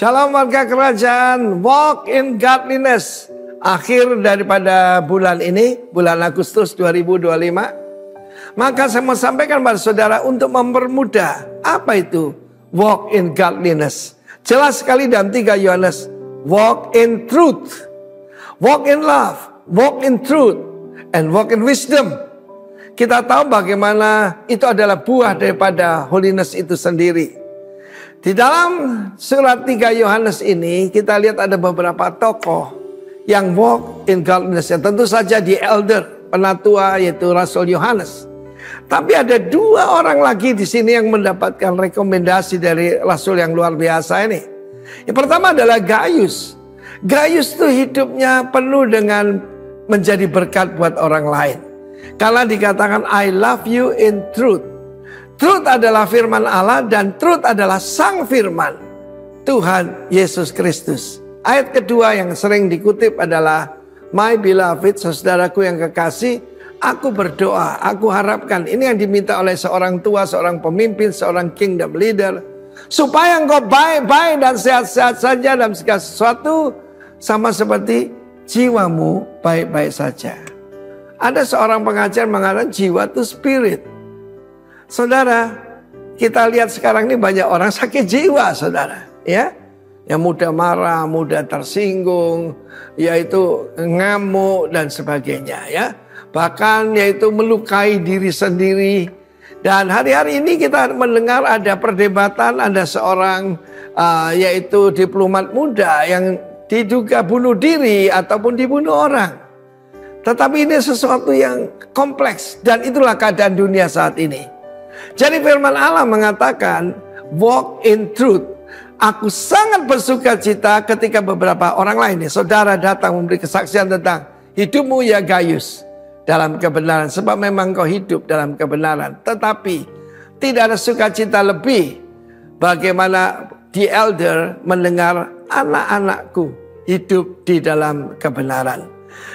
Shalom warga kerajaan, walk in godliness. Akhir daripada bulan ini, bulan Agustus 2025. Maka saya mau sampaikan pada saudara untuk mempermudah. Apa itu walk in godliness? Jelas sekali dalam 3 Yohanes. Walk in truth, walk in love, walk in truth, and walk in wisdom. Kita tahu bagaimana itu adalah buah daripada holiness itu sendiri. Di dalam surat 3 Yohanes ini kita lihat ada beberapa tokoh yang walk in godliness. Tentu saja di elder, penatua yaitu Rasul Yohanes. Tapi ada 2 orang lagi di sini yang mendapatkan rekomendasi dari Rasul yang luar biasa ini. Yang pertama adalah Gaius. Gaius itu hidupnya penuh dengan menjadi berkat buat orang lain. Karena dikatakan I love you in truth. Truth adalah firman Allah dan truth adalah sang firman Tuhan Yesus Kristus. Ayat kedua yang sering dikutip adalah my beloved, saudaraku yang kekasih, aku berdoa, aku harapkan. Ini yang diminta oleh seorang tua, seorang pemimpin, seorang kingdom leader. Supaya engkau baik-baik dan sehat-sehat saja dalam segala sesuatu, sama seperti jiwamu baik-baik saja. Ada seorang pengajar mengatakan jiwa itu spirit. Saudara, kita lihat sekarang ini banyak orang sakit jiwa, saudara. Ya, yang mudah marah, mudah tersinggung, yaitu ngamuk dan sebagainya. Ya, bahkan yaitu melukai diri sendiri. Dan hari-hari ini kita mendengar ada perdebatan, ada seorang yaitu diplomat muda yang diduga bunuh diri ataupun dibunuh orang. Tetapi ini sesuatu yang kompleks dan itulah keadaan dunia saat ini. Jadi firman Allah mengatakan walk in truth. Aku sangat bersuka cita ketika beberapa orang lain, saudara datang memberi kesaksian tentang hidupmu ya Gaius dalam kebenaran. Sebab memang kau hidup dalam kebenaran. Tetapi tidak ada sukacita lebih bagaimana the elder mendengar anak-anakku hidup di dalam kebenaran.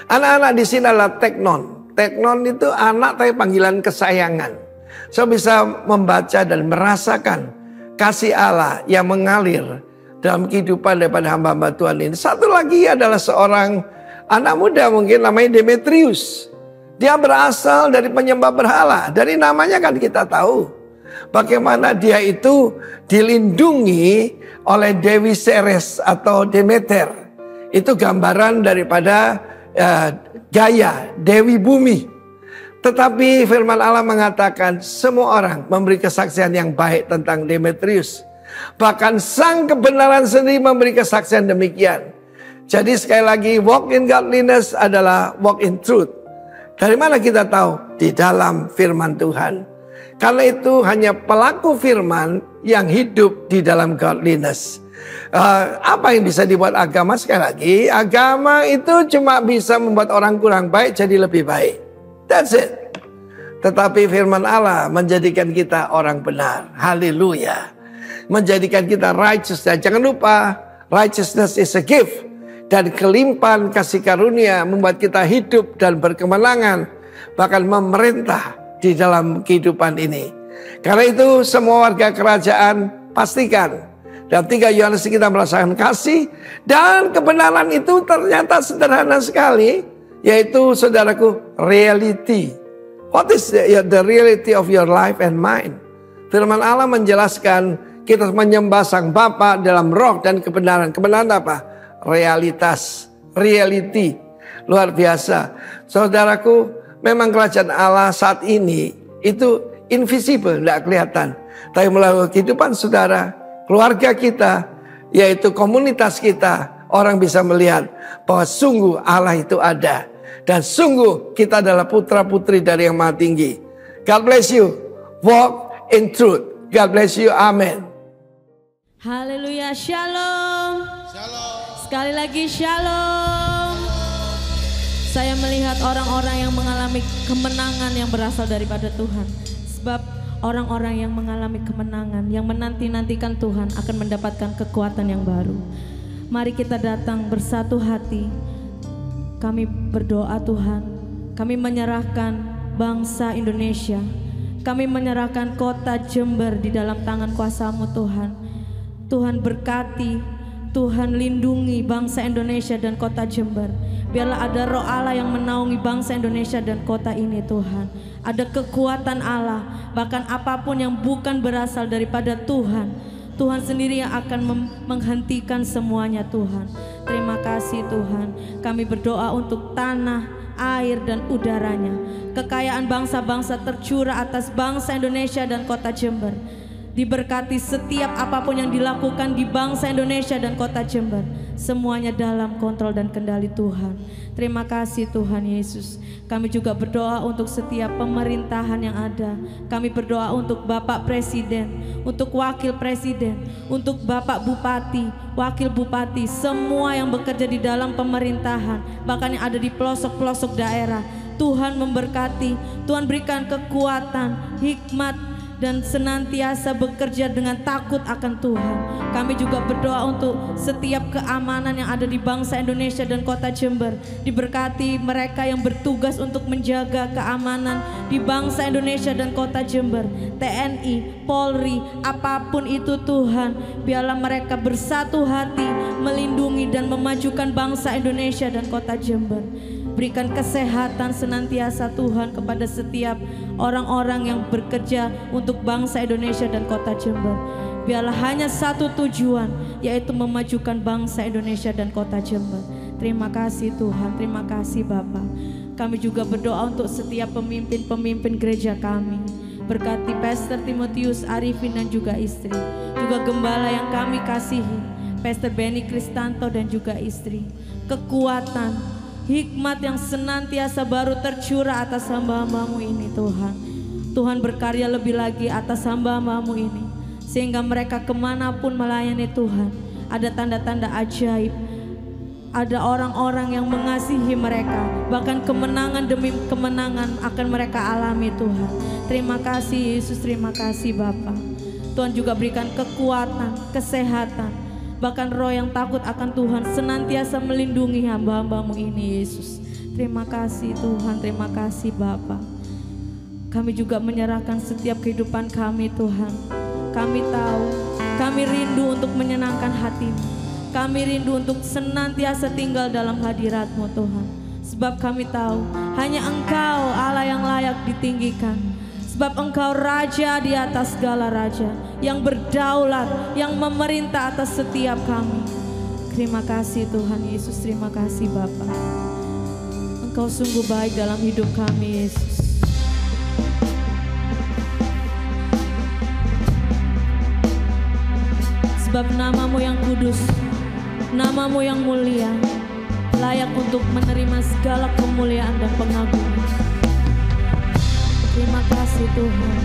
Anak-anak di sini adalah teknon. Teknon itu anak tapi panggilan kesayangan. So bisa membaca dan merasakan kasih Allah yang mengalir dalam kehidupan daripada hamba-hamba Tuhan ini. Satu lagi adalah seorang anak muda mungkin namanya Demetrius. Dia berasal dari penyembah berhala. Dari namanya kan kita tahu bagaimana dia itu dilindungi oleh Dewi Ceres atau Demeter. Itu gambaran daripada Gaia, Dewi Bumi. Tetapi firman Allah mengatakan semua orang memberi kesaksian yang baik tentang Demetrius. Bahkan sang kebenaran sendiri memberi kesaksian demikian. Jadi sekali lagi walk in godliness adalah walk in truth. Dari mana kita tahu? Di dalam firman Tuhan. Karena itu hanya pelaku firman yang hidup di dalam godliness. Apa yang bisa dibuat agama? Sekali lagi agama itu cuma bisa membuat orang kurang baik jadi lebih baik. That's it. Tetapi firman Allah menjadikan kita orang benar. Haleluya. Menjadikan kita righteous. Dan jangan lupa, righteousness is a gift. Dan kelimpahan kasih karunia membuat kita hidup dan berkemenangan. Bahkan memerintah di dalam kehidupan ini. Karena itu semua warga kerajaan pastikan. Dalam 3 Yohanes kita merasakan kasih. Dan kebenaran itu ternyata sederhana sekali. Yaitu saudaraku reality. What is the reality of your life and mine? Firman Allah menjelaskan kita menyembah Sang Bapa dalam roh dan kebenaran. Kebenaran apa? Realitas, reality. Luar biasa. Saudaraku, memang kerajaan Allah saat ini itu invisible, tidak kelihatan. Tapi melalui kehidupan saudara, keluarga kita, yaitu komunitas kita, orang bisa melihat bahwa sungguh Allah itu ada. Dan sungguh kita adalah putra-putri dari yang maha tinggi. God bless you. Walk in truth. God bless you. Amen. Haleluya. Shalom. Shalom. Sekali lagi shalom. Saya melihat orang-orang yang mengalami kemenangan yang berasal daripada Tuhan. Sebab orang-orang yang mengalami kemenangan, yang menanti-nantikan Tuhan akan mendapatkan kekuatan yang baru. Mari kita datang bersatu hati. Kami berdoa Tuhan, kami menyerahkan bangsa Indonesia, kami menyerahkan kota Jember di dalam tangan kuasa-Mu Tuhan. Tuhan berkati Tuhan lindungi bangsa Indonesia dan kota Jember. Biarlah ada roh Allah yang menaungi bangsa Indonesia dan kota ini Tuhan. Ada kekuatan Allah, bahkan apapun yang bukan berasal daripada Tuhan, Tuhan sendiri yang akan menghentikan semuanya Tuhan. Terima kasih Tuhan. Kami berdoa untuk tanah, air dan udaranya. Kekayaan bangsa-bangsa tercurah atas bangsa Indonesia dan kota Jember. Diberkati setiap apapun yang dilakukan di bangsa Indonesia dan kota Jember. Semuanya dalam kontrol dan kendali Tuhan. Terima kasih Tuhan Yesus. Kami juga berdoa untuk setiap pemerintahan yang ada. Kami berdoa untuk Bapak Presiden, untuk Wakil Presiden, untuk Bapak Bupati, Wakil Bupati, semua yang bekerja di dalam pemerintahan, bahkan yang ada di pelosok-pelosok daerah. Tuhan memberkati, Tuhan berikan kekuatan, hikmat, dan senantiasa bekerja dengan takut akan Tuhan. Kami juga berdoa untuk setiap keamanan yang ada di bangsa Indonesia dan kota Jember. Diberkati mereka yang bertugas untuk menjaga keamanan di bangsa Indonesia dan kota Jember. TNI, Polri, apapun itu Tuhan, biarlah mereka bersatu hati melindungi dan memajukan bangsa Indonesia dan kota Jember. Berikan kesehatan senantiasa Tuhan kepada setiap orang-orang yang bekerja untuk bangsa Indonesia dan kota Jember. Biarlah hanya satu tujuan, yaitu memajukan bangsa Indonesia dan kota Jember. Terima kasih Tuhan, terima kasih Bapa. Kami juga berdoa untuk setiap pemimpin-pemimpin gereja kami. Berkati Pastor Timotius Arifin dan juga istri, juga gembala yang kami kasihi, Pastor Benny Kristanto dan juga istri. Kekuatan, hikmat yang senantiasa baru tercurah atas hamba-hambamu ini Tuhan. Tuhan berkarya lebih lagi atas hamba-hambamu ini, sehingga mereka kemanapun melayani Tuhan, ada tanda-tanda ajaib, ada orang-orang yang mengasihi mereka, bahkan kemenangan demi kemenangan akan mereka alami Tuhan. Terima kasih Yesus, terima kasih Bapa. Tuhan juga berikan kekuatan, kesehatan, bahkan roh yang takut akan Tuhan senantiasa melindungi hamba-hambamu ini Yesus. Terima kasih Tuhan, terima kasih Bapa. Kami juga menyerahkan setiap kehidupan kami Tuhan. Kami tahu, kami rindu untuk menyenangkan hati-Mu. Kami rindu untuk senantiasa tinggal dalam hadirat-Mu Tuhan. Sebab kami tahu hanya Engkau Allah yang layak ditinggikan. Sebab Engkau Raja di atas segala raja, yang berdaulat, yang memerintah atas setiap kami. Terima kasih Tuhan Yesus, terima kasih Bapa. Engkau sungguh baik dalam hidup kami Yesus. Sebab nama-Mu yang kudus, nama-Mu yang mulia, layak untuk menerima segala kemuliaan dan pengagungan. Terima kasih Tuhan.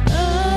Early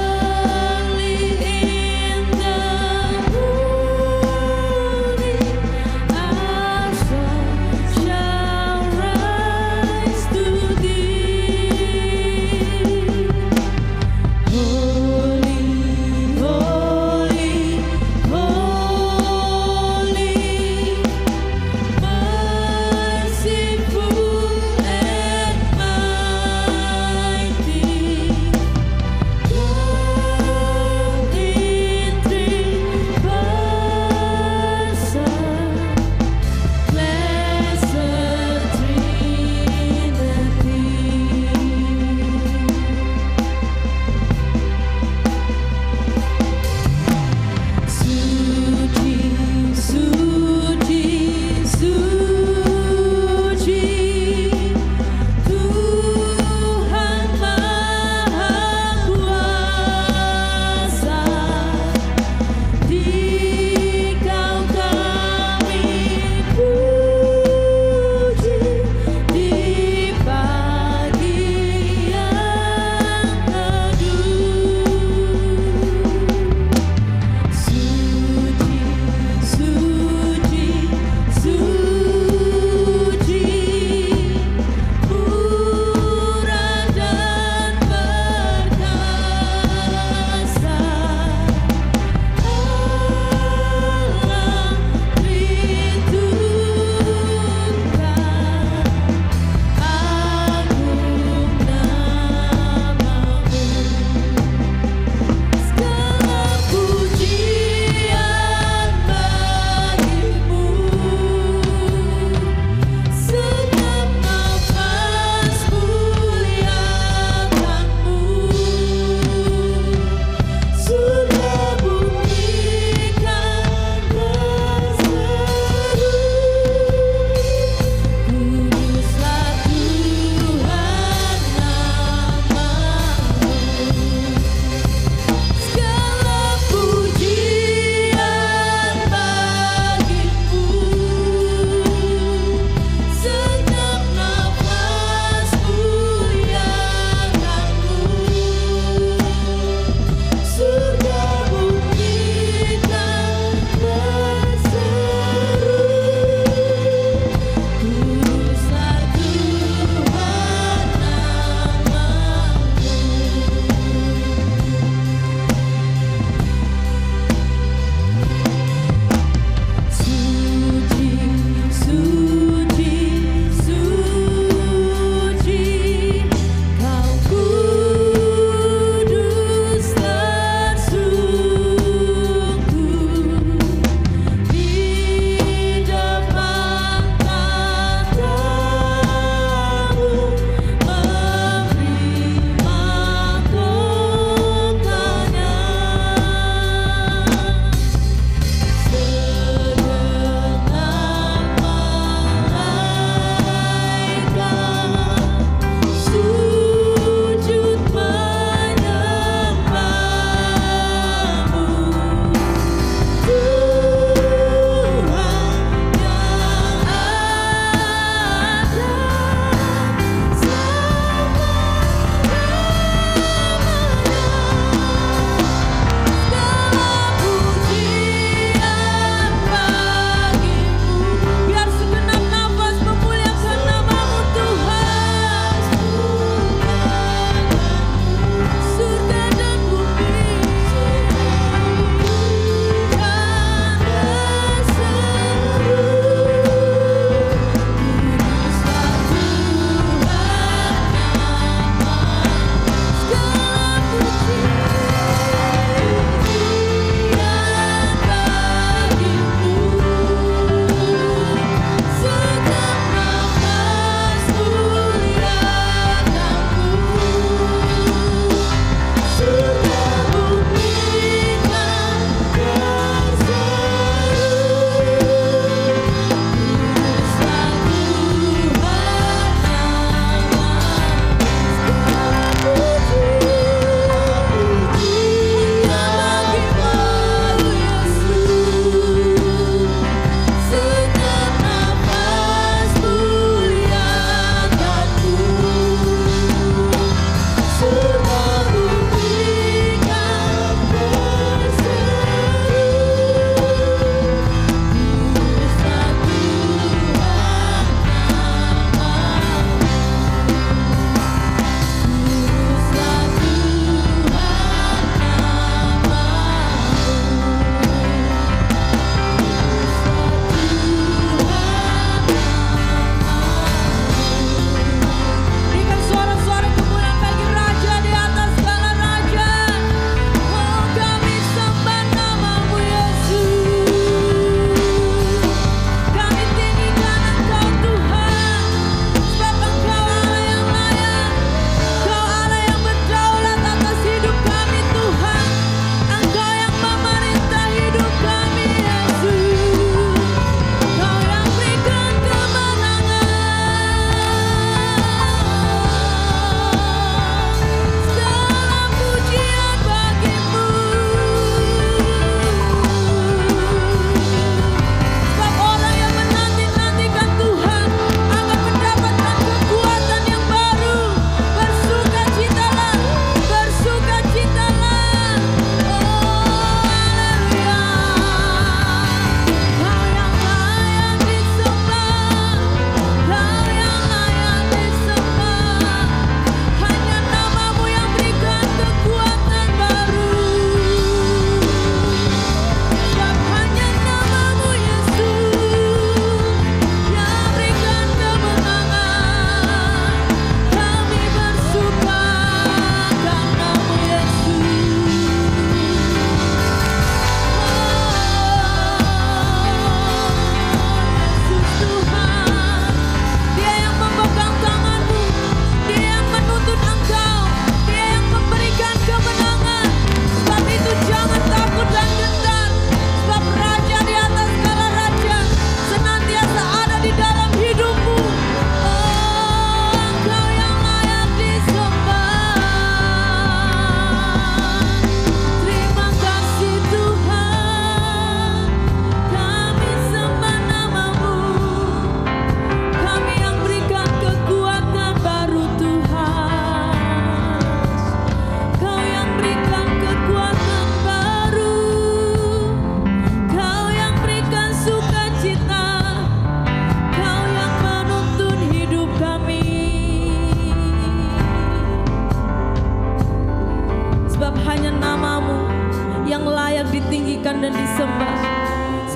sembah.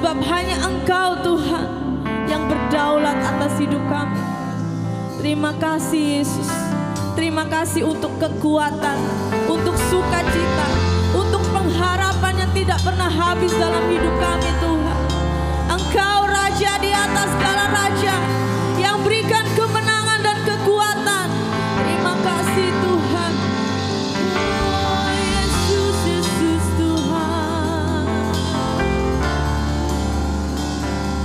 Sebab hanya Engkau Tuhan yang berdaulat atas hidup kami. Terima kasih Yesus. Terima kasih untuk kekuatan, untuk sukacita, untuk pengharapan yang tidak pernah habis dalam hidup kami Tuhan. Engkau Raja di atas segala raja yang berikan kemenangan dan kekuatan. Terima kasih Tuhan. Oh Yesus, Yesus Tuhan.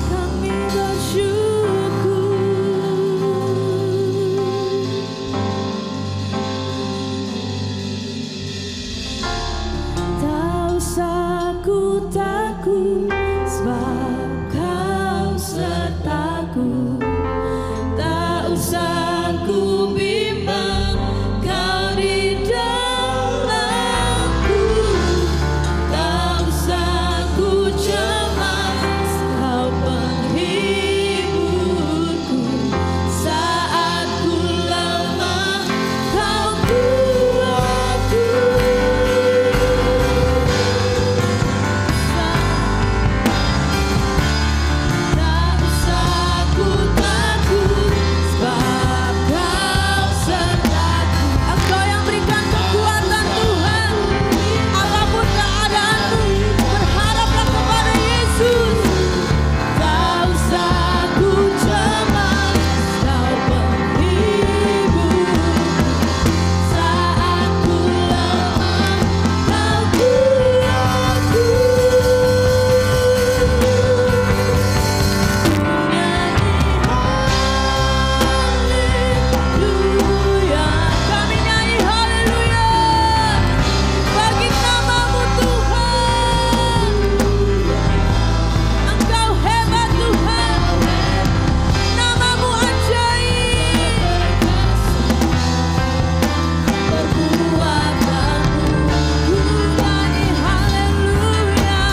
Kami bersyukur. Tak usah ku takut sebab Kau sertaku. Tak usah ku bimbang, Kau di dalamku. Tak usah ku cemas, Kau penghiburku. Saat ku lemah, Kau kuatku. Tak usah ku takut sebab Kau sertaku. Engkau yang berikan kekuatan Tuhan. Apapun keadaanmu, berharaplah kepada Yesus. Tak usah ku cemas, Kau penghiburku. Saat ku lemah, Kau kuatku. Haleluya, kami nyanyi haleluya bagi nama-Mu Tuhan. Engkau hebat Tuhan, nama-Mu ajaib, perbuatan-Mu ku nyanyi haleluya.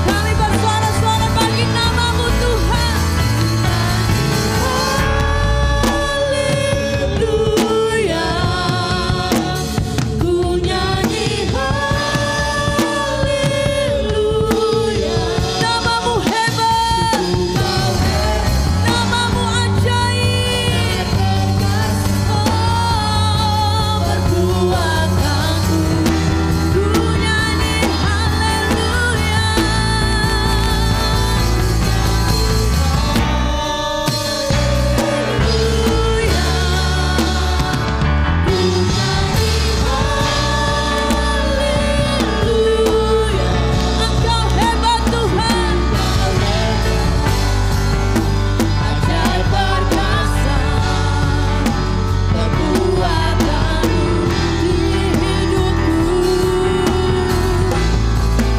Kami bersuara-suara bagi nama-Mu Tuhan. Haleluya, ku nyanyi haleluya. Nama-Mu hebat, nama-Mu ajaib, perbuatan-Mu ku nyanyi haleluya. Engkau hebat Tuhan, ajaib perkasa, perbuatan-Mu di hidupku,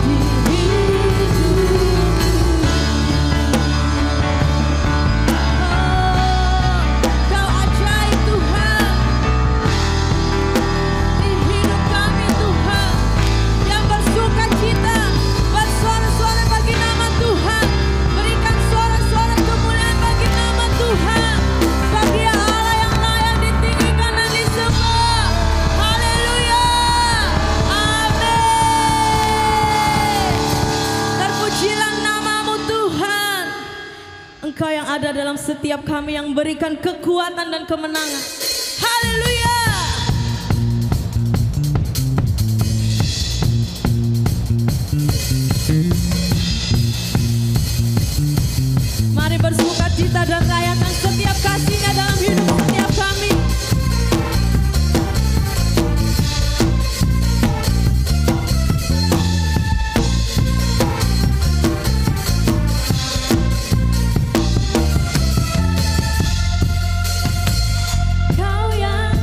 di hidupku. Kau ajaib Tuhan di hidup kami Tuhan, yang bersukacita. Bersuara-suara bagi nama Tuhan, berikan suara-suara kemuliaan bagi nama Tuhan. Sebab Dia Allah yang layak ditinggikan dan disembah. Haleluya, amin. Terpujilah nama-Mu Tuhan. Engkau yang ada dalam setiap kami, yang berikan kekuatan dan kemenangan. Haleluya. Mari bersukacita dan rayakan setiap kasih-Nya dalam hidup setiap kami. Kau yang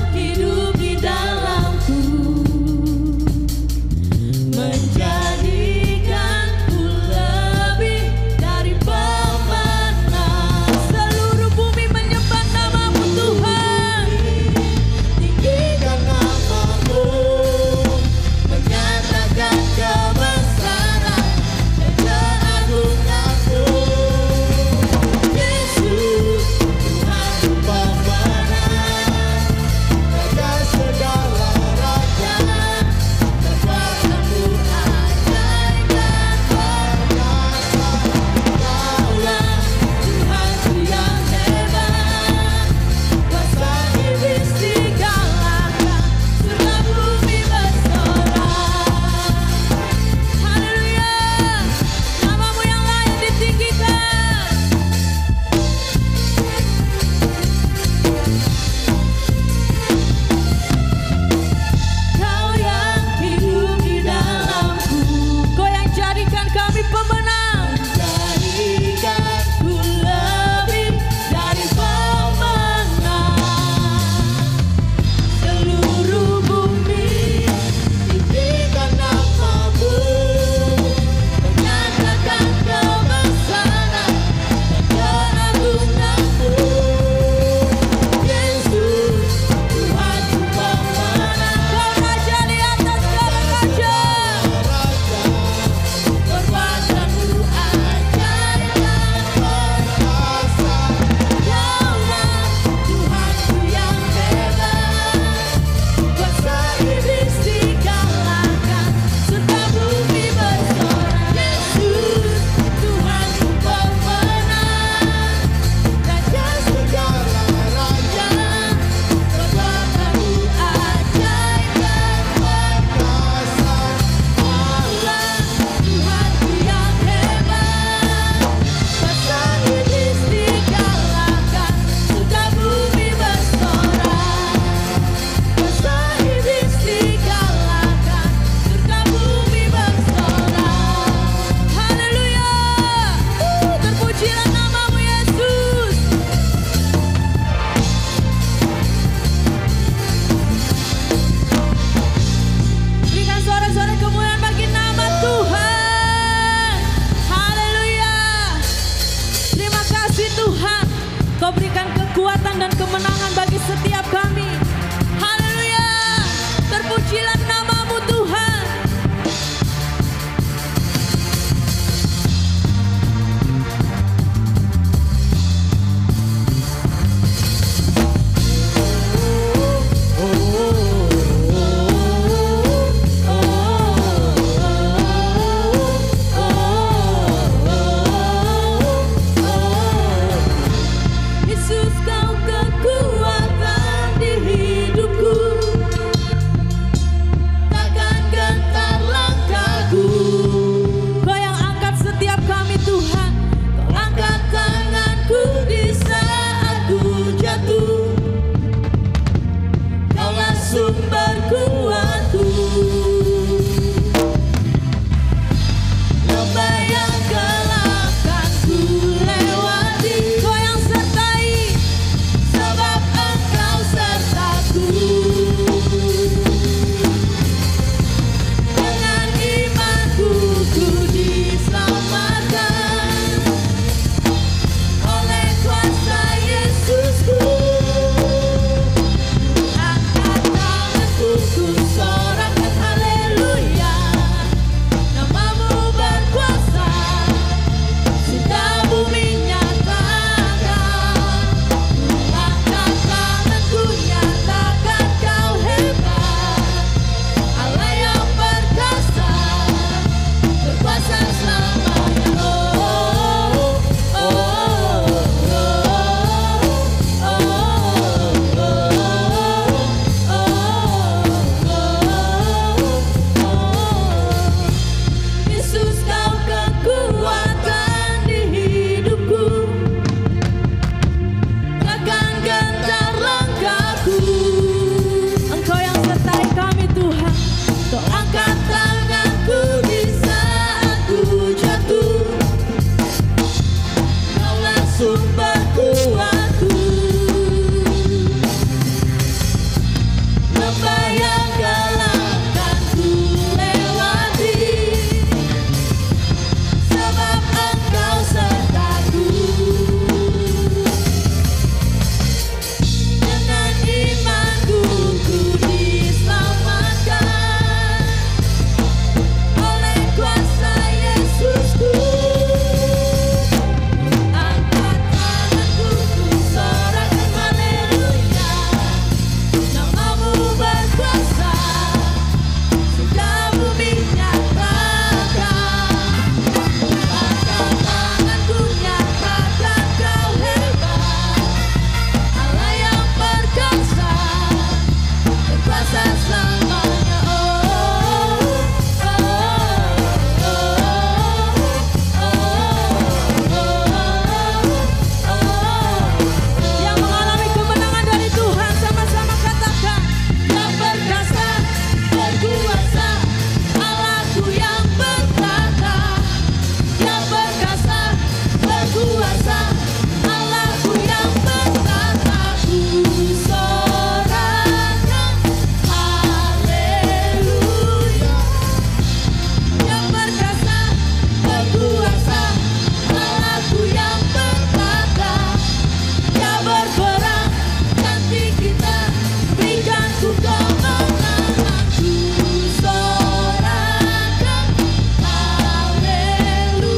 angkat tanganku di saat ku jatuh. Kaulah sumber kuatku. Lembah yang gelap kan ku lewati, sebab Engkau sertaku. Dengan imanku ku diselamatkan oleh kuasa Yesusku. Angkat tanganku ku sorakan haleluya, namamu berkuasa, sudah bumi nyatakan. Angkat tanganku nyatakan Kau hebat, Allah yang perkasa, berkuasa selamanya. Yang mengalami kemenangan dari Tuhan, sama-sama katakan. Yang perkasa, berkuasa, Allahku yang bertata. Yang perkasa, berkuasa, Allahku yang bertata. Ku sorakan haleluya. Yang perkasa, berkuasa, Allahku yang bertata. Dia berperang, nanti kita berikan ku kemenangan. Ku sorakan haleluya.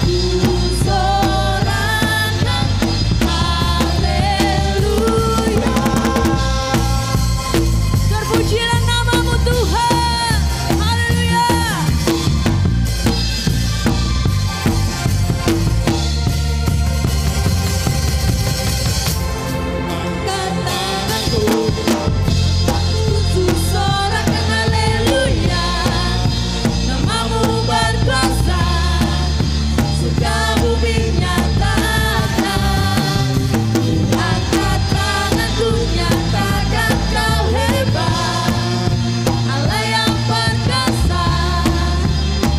Ku sorakan haleluya. Terpujilah namamu Tuhan. Haleluya. Angkat tanganku, ku sorakan haleluya, namamu berkuasa, surga bumi nyatakan. Angkat tanganku nyatakan Kau hebat, Allah yang perkasa,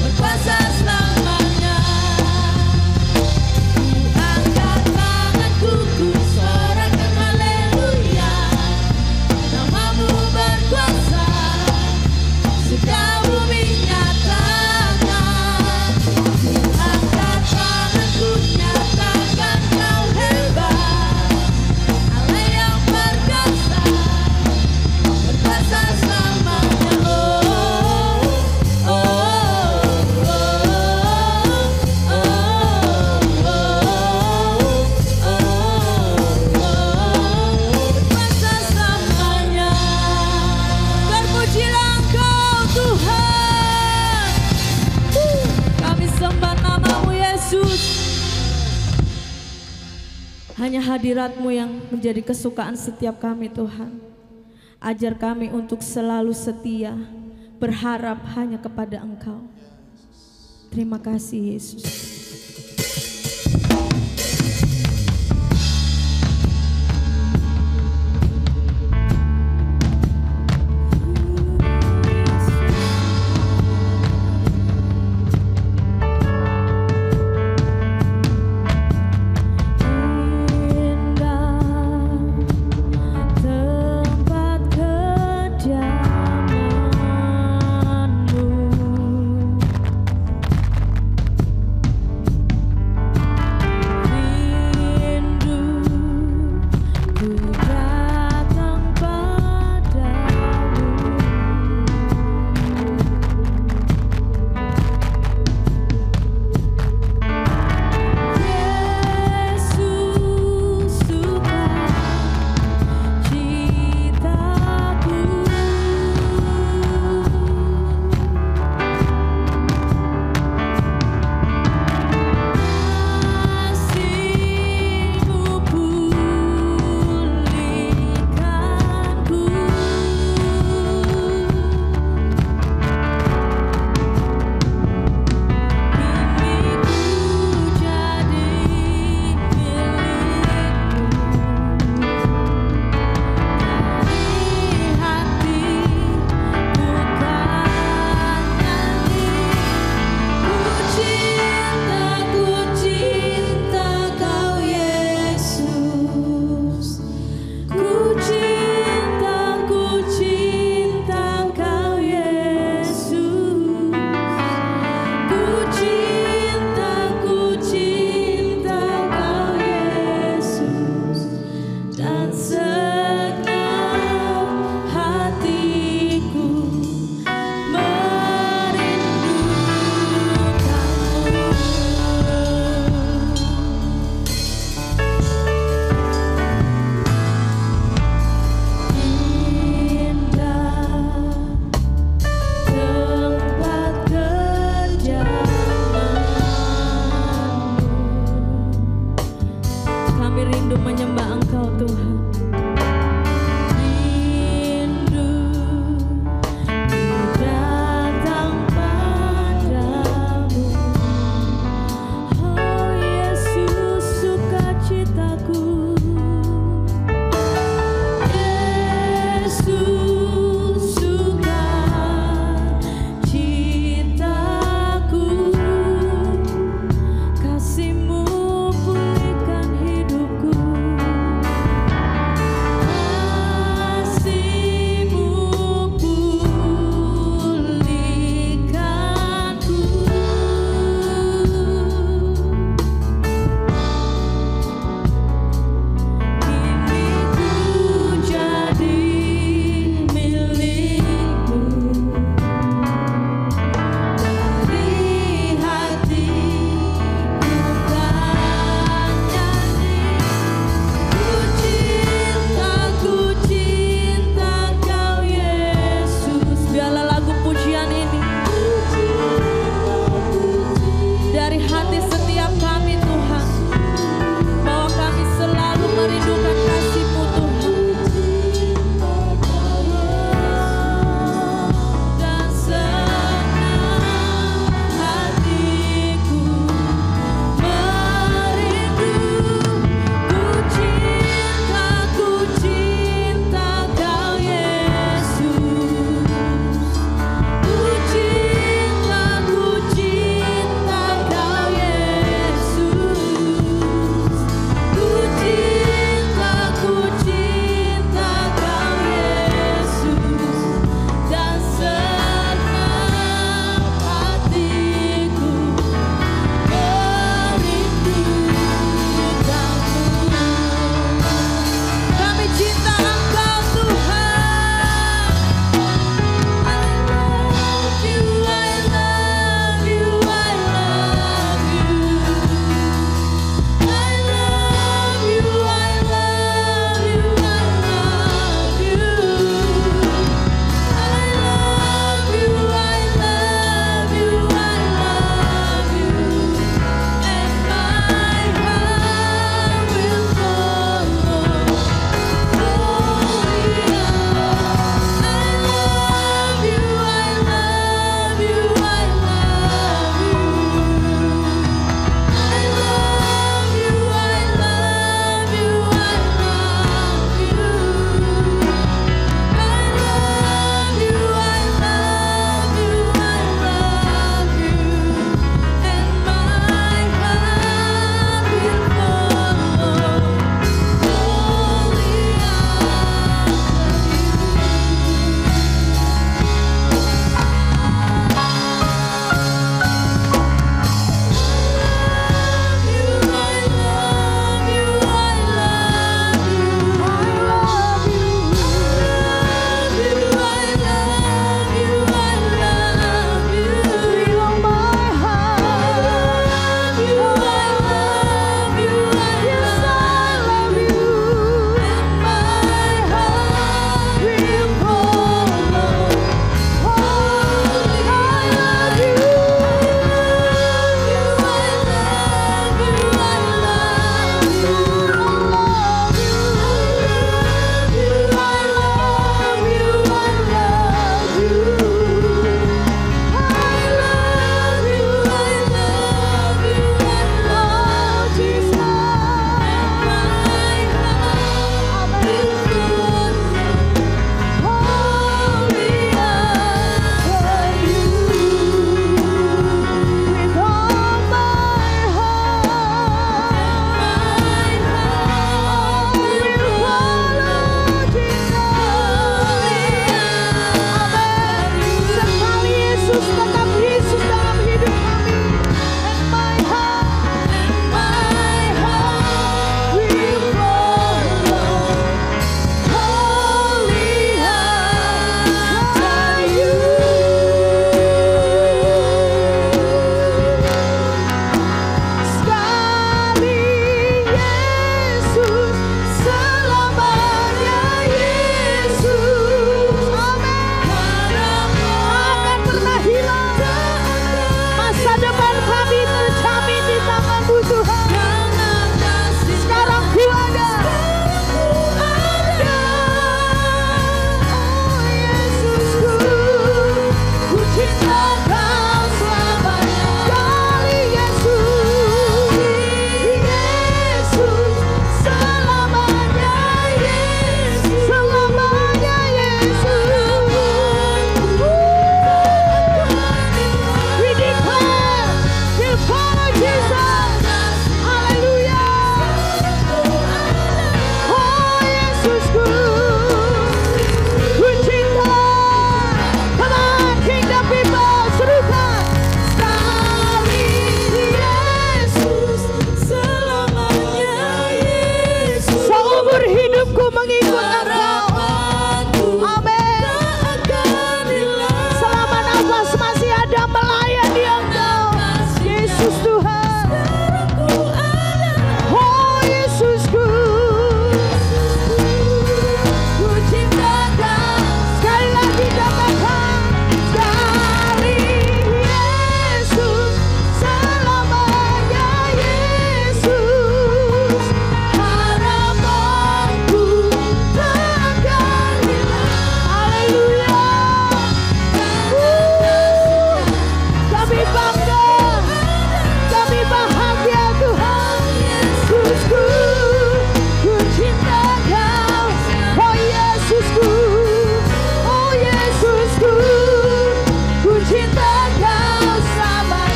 berkuasa selamanya. Angkat tanganku ku sorakan haleluya, namamu berkuasa, sudah bumi nyatakan. Angkat tanganku nyatakan Kau hebat, Allah yang perkasa, berkuasa selamanya. Berkuasa selamanya. Terpujilah Engkau Tuhan. Kami sembah namamu Yesus. Hanya hadirat-Mu yang menjadi kesukaan setiap kami Tuhan. Ajar kami untuk selalu setia, berharap hanya kepada Engkau. Terima kasih Yesus. Tempat kediaman-Mu,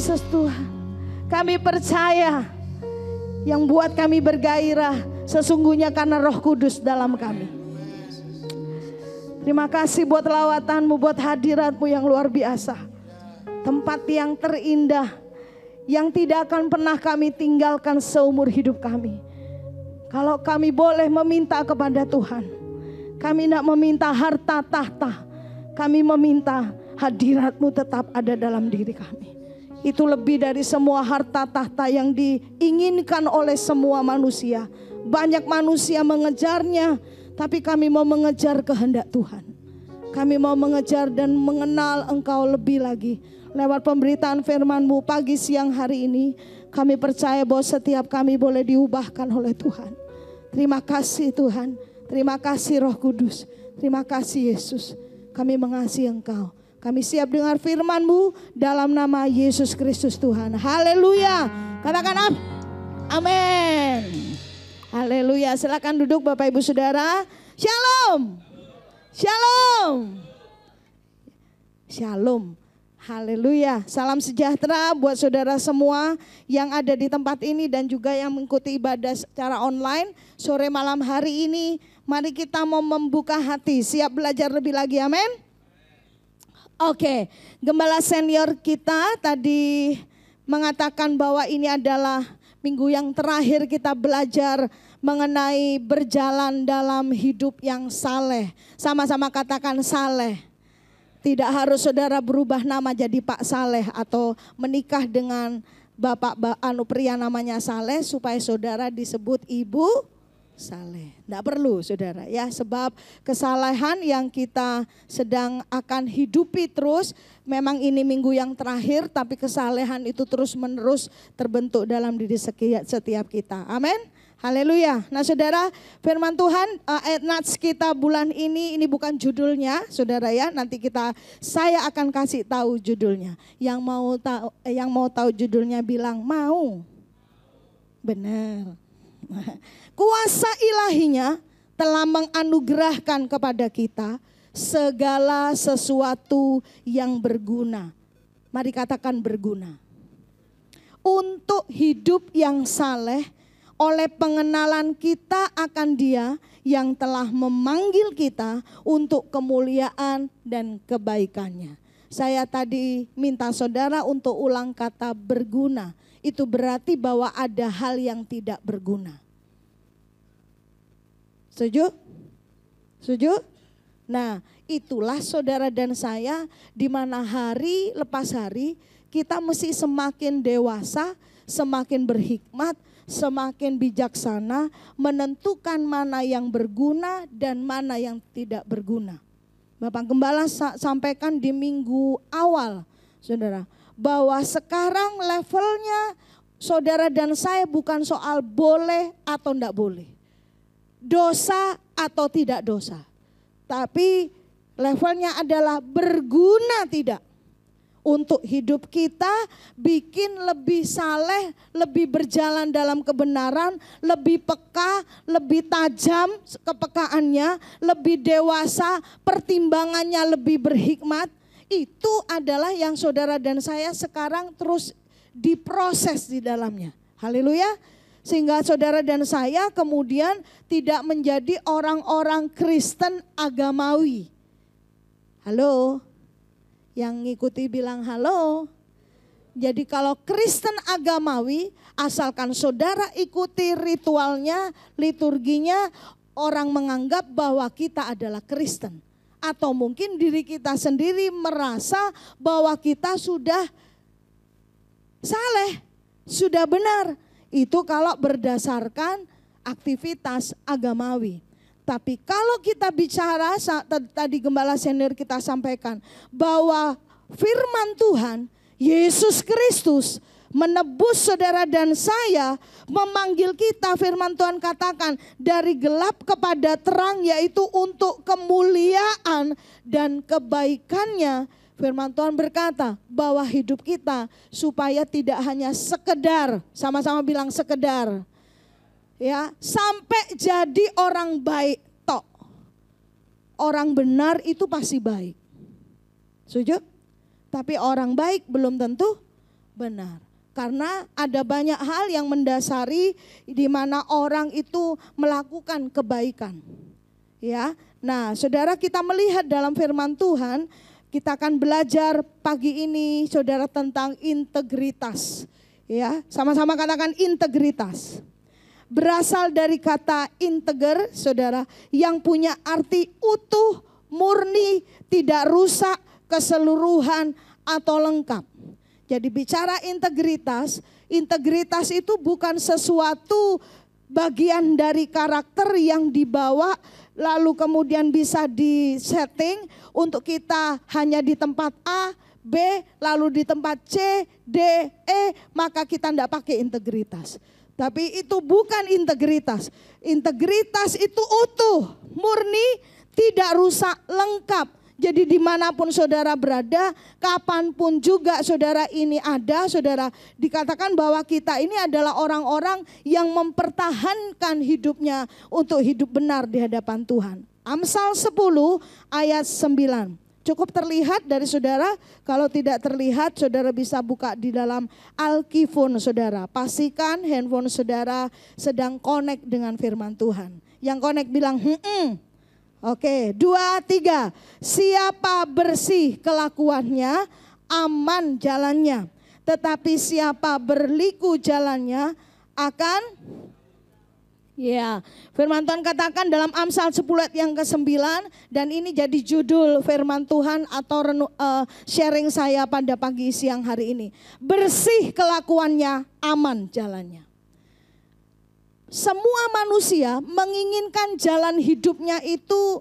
Yesus Tuhan, kami percaya yang buat kami bergairah sesungguhnya karena Roh Kudus dalam kami. Terima kasih buat lawatanmu, buat hadiratmu yang luar biasa. Tempat yang terindah, yang tidak akan pernah kami tinggalkan seumur hidup kami. Kalau kami boleh meminta kepada Tuhan, kami tidak meminta harta tahta, kami meminta hadirat-Mu tetap ada dalam diri kami. Itu lebih dari semua harta tahta yang diinginkan oleh semua manusia. Banyak manusia mengejarnya, tapi kami mau mengejar kehendak Tuhan. Kami mau mengejar dan mengenal Engkau lebih lagi. Lewat pemberitaan firman-Mu pagi siang hari ini, kami percaya bahwa setiap kami boleh diubahkan oleh Tuhan. Terima kasih Tuhan, terima kasih Roh Kudus, terima kasih Yesus. Kami mengasihi Engkau. Kami siap dengar firman-Mu dalam nama Yesus Kristus Tuhan. Haleluya. Katakan amin. Haleluya. Silakan duduk Bapak Ibu Saudara. Shalom. Shalom. Shalom. Haleluya. Salam sejahtera buat saudara semua yang ada di tempat ini dan juga yang mengikuti ibadah secara online. Sore malam hari ini mari kita mau membuka hati, siap belajar lebih lagi, amin. Oke, gembala senior kita tadi mengatakan bahwa ini adalah minggu yang terakhir kita belajar mengenai berjalan dalam hidup yang saleh. Sama-sama katakan saleh. Tidak harus saudara berubah nama jadi Pak Saleh atau menikah dengan bapak pria namanya Saleh supaya saudara disebut Ibu Saleh. Tidak perlu saudara ya, sebab kesalehan yang kita sedang akan hidupi terus. Memang ini minggu yang terakhir, tapi kesalehan itu terus menerus terbentuk dalam diri setiap kita. Amin. Haleluya. Nah saudara, firman Tuhan ayat nats kita bulan ini bukan judulnya saudara ya. Nanti saya akan kasih tahu judulnya. Yang mau tahu judulnya bilang mau. Benar. Kuasa ilahinya telah menganugerahkan kepada kita segala sesuatu yang berguna. Mari katakan berguna. Untuk hidup yang saleh, oleh pengenalan kita akan Dia yang telah memanggil kita untuk kemuliaan dan kebaikannya. Saya tadi minta saudara untuk ulang kata berguna. Itu berarti bahwa ada hal yang tidak berguna. Setuju? Setuju? Nah, itulah saudara dan saya di mana hari lepas hari kita mesti semakin dewasa, semakin berhikmat, semakin bijaksana menentukan mana yang berguna dan mana yang tidak berguna. Bapak Gembala sampaikan di minggu awal, saudara, bahwa sekarang levelnya saudara dan saya bukan soal boleh atau tidak boleh, dosa atau tidak dosa, tapi levelnya adalah berguna tidak. Untuk hidup kita bikin lebih saleh, lebih berjalan dalam kebenaran, lebih peka, lebih tajam kepekaannya, lebih dewasa, pertimbangannya lebih berhikmat. Itu adalah yang saudara dan saya sekarang terus diproses di dalamnya. Haleluya. Sehingga saudara dan saya kemudian tidak menjadi orang-orang Kristen agamawi. Halo. Yang ngikuti bilang halo. Jadi kalau Kristen agamawi, asalkan saudara ikuti ritualnya, liturginya, orang menganggap bahwa kita adalah Kristen. Atau mungkin diri kita sendiri merasa bahwa kita sudah saleh, sudah benar. Itu kalau berdasarkan aktivitas agamawi. Tapi kalau kita bicara, tadi Gembala Senior kita sampaikan, bahwa firman Tuhan, Yesus Kristus menebus saudara dan saya, memanggil kita, firman Tuhan katakan, dari gelap kepada terang, yaitu untuk kemuliaan dan kebaikannya. Firman Tuhan berkata bahwa hidup kita supaya tidak hanya sekedar, sama-sama bilang sekedar, ya, sampai jadi orang baik tok. Orang benar itu pasti baik. Setuju? Tapi orang baik belum tentu benar. Karena ada banyak hal yang mendasari di mana orang itu melakukan kebaikan. Ya. Nah, Saudara, kita melihat dalam firman Tuhan, kita akan belajar pagi ini Saudara tentang integritas. Ya, sama-sama katakan integritas. Berasal dari kata integer, Saudara, yang punya arti utuh, murni, tidak rusak, keseluruhan atau lengkap. Jadi bicara integritas, integritas itu bukan sesuatu bagian dari karakter yang dibawa lalu kemudian bisa disetting untuk kita hanya di tempat A, B, lalu di tempat C, D, E, maka kita tidak pakai integritas. Tapi itu bukan integritas. Integritas itu utuh, murni, tidak rusak, lengkap. Jadi dimanapun saudara berada, kapanpun juga saudara ini ada, saudara, dikatakan bahwa kita ini adalah orang-orang yang mempertahankan hidupnya untuk hidup benar di hadapan Tuhan. Amsal 10 ayat 9. Cukup terlihat dari saudara, kalau tidak terlihat saudara bisa buka di dalam Alkifon saudara. Pastikan handphone saudara sedang connect dengan firman Tuhan. Yang connect bilang, Oke, 2, 3. Siapa bersih kelakuannya, aman jalannya. Tetapi siapa berliku jalannya akan... Ya, firman Tuhan katakan dalam Amsal 10 ayat yang ke-9. Dan ini jadi judul firman Tuhan atau sharing saya pada pagi siang hari ini. Bersih kelakuannya, aman jalannya. Semua manusia menginginkan jalan hidupnya itu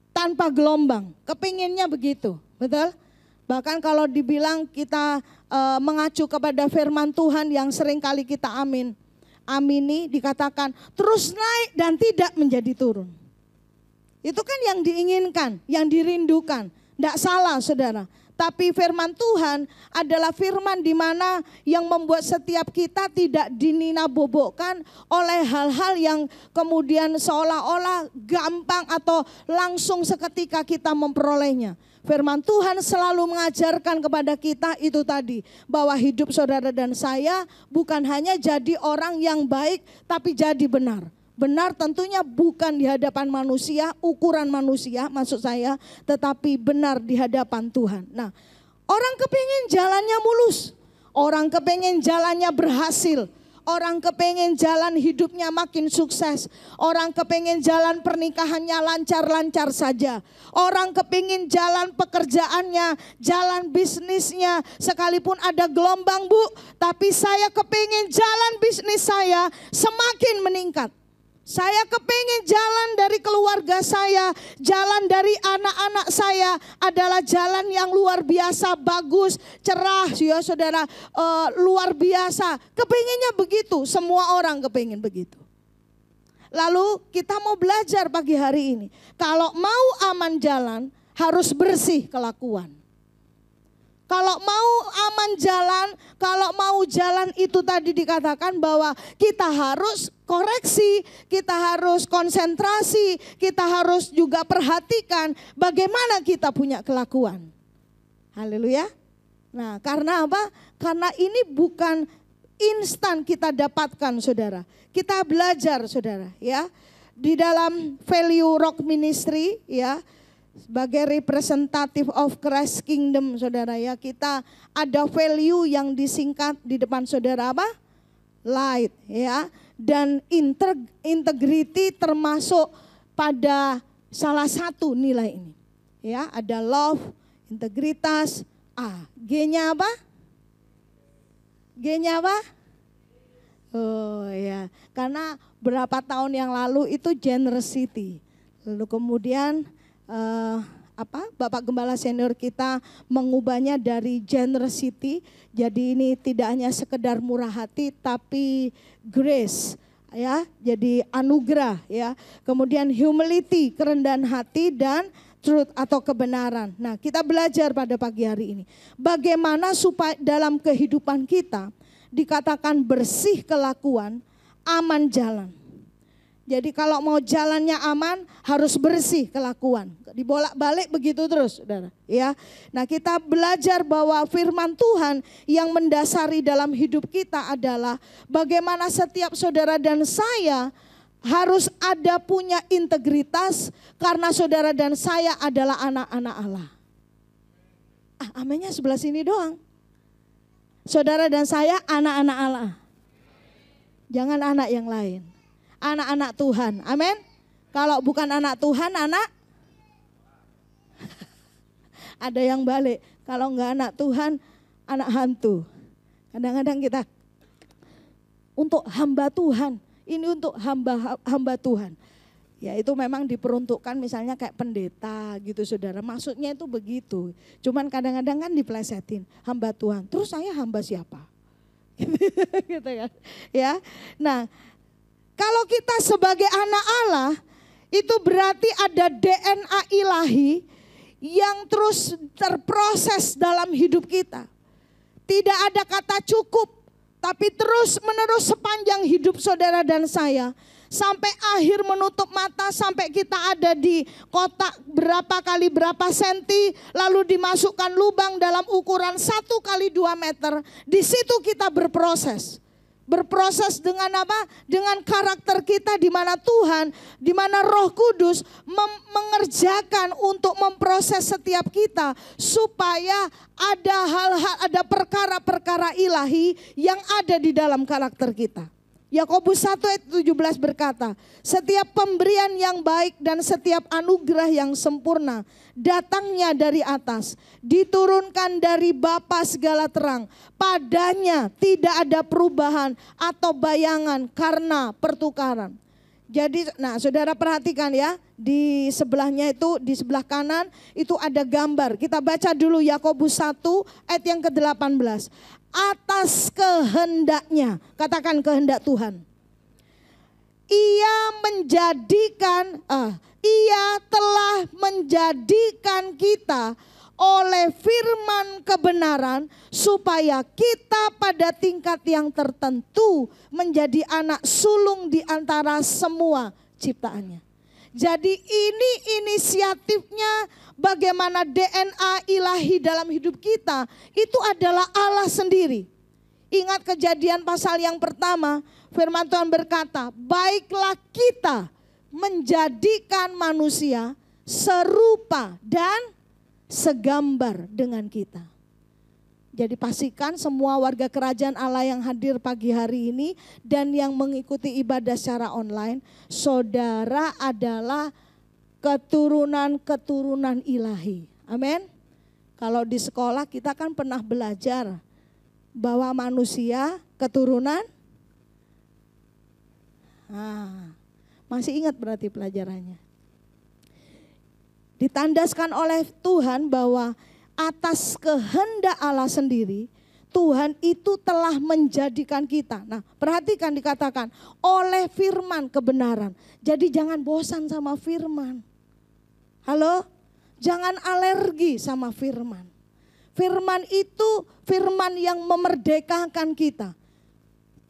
tanpa gelombang. Kepinginnya begitu, betul? Bahkan kalau dibilang kita mengacu kepada firman Tuhan yang sering kali kita amini dikatakan terus naik dan tidak menjadi turun. Itu kan yang diinginkan, yang dirindukan. Tidak salah saudara. Tapi firman Tuhan adalah firman di mana yang membuat setiap kita tidak dininabobokkan oleh hal-hal yang kemudian seolah-olah gampang atau langsung seketika kita memperolehnya. Firman Tuhan selalu mengajarkan kepada kita itu tadi, bahwa hidup saudara dan saya bukan hanya jadi orang yang baik tapi jadi benar. Benar tentunya bukan di hadapan manusia, ukuran manusia maksud saya, tetapi benar di hadapan Tuhan. Nah, orang kepingin jalannya mulus, orang kepingin jalannya berhasil, orang kepingin jalan hidupnya makin sukses, orang kepingin jalan pernikahannya lancar-lancar saja, orang kepingin jalan pekerjaannya, jalan bisnisnya, sekalipun ada gelombang bu, tapi saya kepingin jalan bisnis saya semakin meningkat. Saya kepingin jalan dari keluarga saya, jalan dari anak-anak saya adalah jalan yang luar biasa, bagus, cerah, ya saudara, luar biasa. Kepinginnya begitu, semua orang kepingin begitu. Lalu kita mau belajar pagi hari ini, kalau mau aman jalan harus bersih kelakuan. Kalau mau aman jalan, kalau mau jalan itu tadi dikatakan bahwa kita harus koreksi, kita harus konsentrasi, kita harus juga perhatikan bagaimana kita punya kelakuan. Haleluya. Nah, karena apa? Karena ini bukan instan kita dapatkan saudara. Kita belajar saudara ya. Di dalam Value Rock Ministry ya. Sebagai representative of Christ Kingdom saudara ya, kita ada value yang disingkat di depan saudara apa? Light ya. Dan integrity termasuk pada salah satu nilai ini. Ya, ada love, integritas, G-nya apa? G-nya apa? Oh ya, karena berapa tahun yang lalu itu generosity. Lalu kemudian Bapak Gembala senior kita mengubahnya dari generosity, jadi ini tidak hanya sekedar murah hati tapi grace ya, jadi anugerah ya. Kemudian humility, kerendahan hati, dan truth atau kebenaran. Nah, kita belajar pada pagi hari ini bagaimana supaya dalam kehidupan kita dikatakan bersih kelakuan, aman jalan. Jadi kalau mau jalannya aman harus bersih kelakuan. Dibolak-balik begitu terus, saudara. Ya, nah kita belajar bahwa firman Tuhan yang mendasari dalam hidup kita adalah bagaimana setiap saudara dan saya harus ada punya integritas karena saudara dan saya adalah anak-anak Allah. Amennya sebelah sini doang. Saudara dan saya anak-anak Allah. Jangan anak yang lain. Anak-anak Tuhan, amin. Kalau bukan anak Tuhan, anak ada yang balik. Kalau enggak anak Tuhan, anak hantu. Kadang-kadang kita untuk hamba Tuhan, ini untuk hamba Tuhan. Ya itu memang diperuntukkan misalnya kayak pendeta gitu saudara. Maksudnya itu begitu. Cuman kadang-kadang kan diplesetin hamba Tuhan. Terus saya hamba siapa? Gitu kan. Ya. Nah, kalau kita sebagai anak Allah, itu berarti ada DNA ilahi yang terus terproses dalam hidup kita. Tidak ada kata cukup, tapi terus menerus sepanjang hidup saudara dan saya. Sampai akhir menutup mata, sampai kita ada di kotak berapa kali berapa senti, lalu dimasukkan lubang dalam ukuran 1 kali 2 meter. Di situ kita berproses. Berproses dengan apa? Dengan karakter kita di mana Tuhan, di mana Roh Kudus mengerjakan untuk memproses setiap kita supaya ada hal-hal, ada perkara-perkara ilahi yang ada di dalam karakter kita. Yakobus 1 ayat 17 berkata, setiap pemberian yang baik dan setiap anugerah yang sempurna datangnya dari atas, diturunkan dari Bapa segala terang. Padanya tidak ada perubahan atau bayangan karena pertukaran. Jadi, nah saudara perhatikan ya, di sebelahnya itu, di sebelah kanan itu ada gambar. Kita baca dulu Yakobus 1 ayat yang ke-18. Atas kehendaknya, katakan kehendak Tuhan. Ia telah menjadikan kita oleh firman kebenaran supaya kita pada tingkat yang tertentu menjadi anak sulung di antara semua ciptaannya. Jadi ini inisiatifnya bagaimana DNA ilahi dalam hidup kita itu adalah Allah sendiri. Ingat kejadian pasal yang pertama, firman Tuhan berkata, baiklah kita menjadikan manusia serupa dan segambar dengan kita. Jadi pastikan semua warga kerajaan Allah yang hadir pagi hari ini dan yang mengikuti ibadah secara online, saudara adalah keturunan-keturunan ilahi. Amin. Kalau di sekolah kita kan pernah belajar bahwa manusia keturunan. Masih ingat berarti pelajarannya. Ditandaskan oleh Tuhan bahwa atas kehendak Allah sendiri, Tuhan itu telah menjadikan kita. Nah, perhatikan dikatakan oleh firman kebenaran. Jadi jangan bosan sama firman. Halo? Jangan alergi sama firman. Firman itu firman yang memerdekakan kita.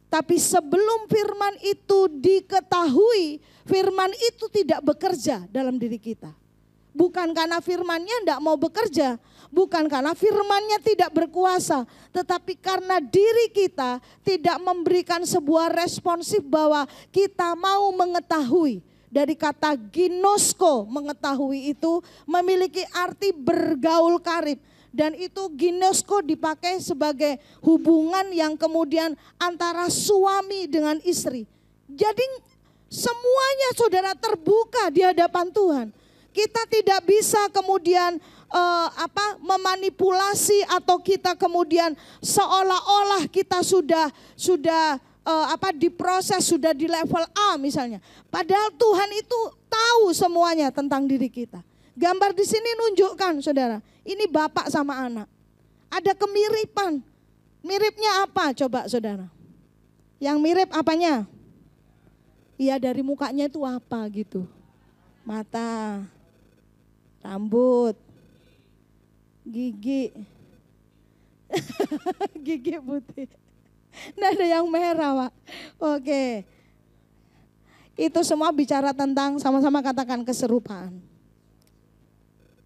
Tapi sebelum firman itu diketahui, firman itu tidak bekerja dalam diri kita. Bukan karena firmannya tidak mau bekerja, bukan karena firmannya tidak berkuasa, tetapi karena diri kita tidak memberikan sebuah responsif bahwa kita mau mengetahui. Dari kata ginosko, mengetahui itu memiliki arti bergaul karib. Dan itu ginosko dipakai sebagai hubungan yang kemudian antara suami dengan istri. Jadi semuanya saudara terbuka di hadapan Tuhan. Kita tidak bisa kemudian memanipulasi atau kita kemudian seolah-olah kita sudah diproses, sudah di level A misalnya. Padahal Tuhan itu tahu semuanya tentang diri kita. Gambar di sini nunjukkan saudara, ini bapak sama anak. Ada kemiripan. Miripnya apa coba saudara? Yang mirip apanya? Iya dari mukanya itu apa gitu. Mata, rambut, gigi. Gigi putih. Nggak ada yang merah Pak. Oke. Itu semua bicara tentang, sama-sama katakan, keserupaan.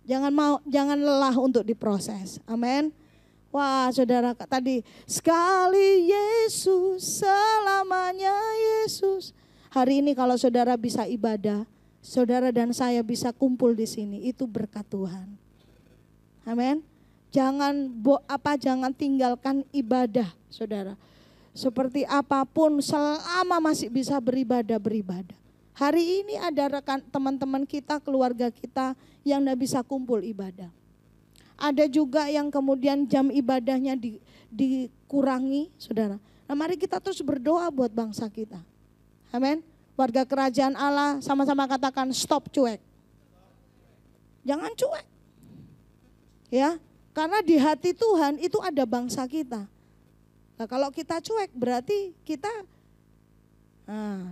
Jangan lelah untuk diproses. Amin. Wah, saudara, tadi sekali Yesus, selamanya Yesus. Hari ini kalau saudara bisa ibadah, saudara dan saya bisa kumpul di sini, itu berkat Tuhan. Amin. Jangan tinggalkan ibadah, saudara. Seperti apapun, selama masih bisa beribadah. Hari ini ada rekan teman-teman kita, keluarga kita yang tidak bisa kumpul ibadah. Ada juga yang kemudian jam ibadahnya dikurangi, saudara. Nah, mari kita terus berdoa buat bangsa kita. Amin. Warga kerajaan Allah, sama-sama katakan stop cuek. Jangan cuek. Ya, karena di hati Tuhan itu ada bangsa kita. Nah, kalau kita cuek berarti kita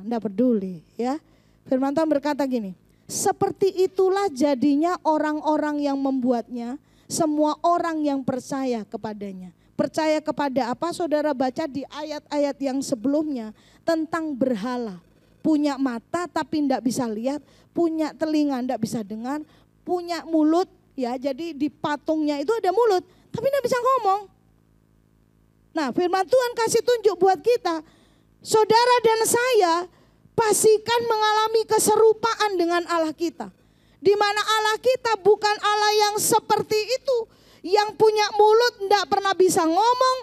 enggak peduli, ya. Firman Tuhan berkata gini, seperti itulah jadinya orang-orang yang membuatnya, semua orang yang percaya kepadanya. Percaya kepada apa? Saudara baca di ayat-ayat yang sebelumnya tentang berhala. Punya mata tapi enggak bisa lihat, punya telinga enggak bisa dengar, punya mulut, ya. Jadi di patungnya itu ada mulut, tapi enggak bisa ngomong. Nah, firman Tuhan kasih tunjuk buat kita, saudara dan saya pastikan mengalami keserupaan dengan Allah kita. Di mana Allah kita bukan Allah yang seperti itu, yang punya mulut tidak pernah bisa ngomong,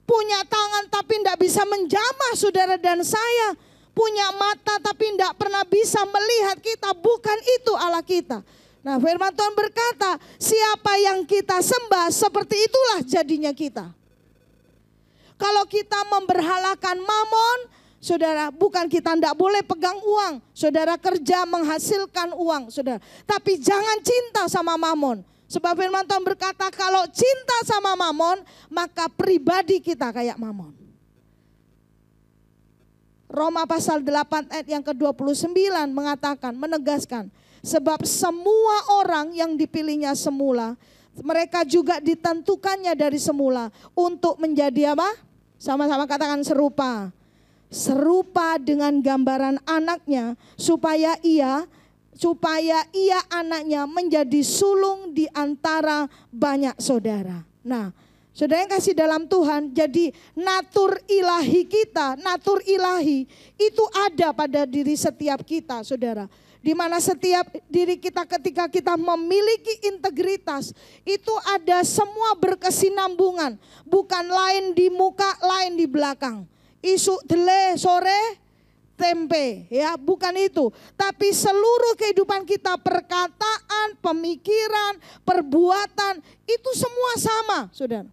punya tangan tapi tidak bisa menjamah saudara dan saya, punya mata tapi tidak pernah bisa melihat kita, bukan itu Allah kita. Nah, firman Tuhan berkata, siapa yang kita sembah seperti itulah jadinya kita. Kalau kita memberhalakan mamon, saudara, bukan kita tidak boleh pegang uang. Saudara kerja menghasilkan uang, saudara. Tapi jangan cinta sama mamon. Sebab firman Tuhan berkata kalau cinta sama mamon, maka pribadi kita kayak mamon. Roma pasal 8 ayat yang ke-29 mengatakan, menegaskan. Sebab semua orang yang dipilihnya semula, mereka juga ditentukannya dari semula untuk menjadi apa? Sama-sama katakan serupa. Serupa dengan gambaran anaknya supaya ia anaknya menjadi sulung di antara banyak saudara. Nah, saudara yang kasih dalam Tuhan, jadi natur ilahi kita, natur ilahi itu ada pada diri setiap kita, saudara. Di mana setiap diri kita ketika kita memiliki integritas, itu ada semua berkesinambungan. Bukan lain di muka, lain di belakang. Isu dele sore tempe, ya bukan itu. Tapi seluruh kehidupan kita, perkataan, pemikiran, perbuatan, itu semua sama, saudara.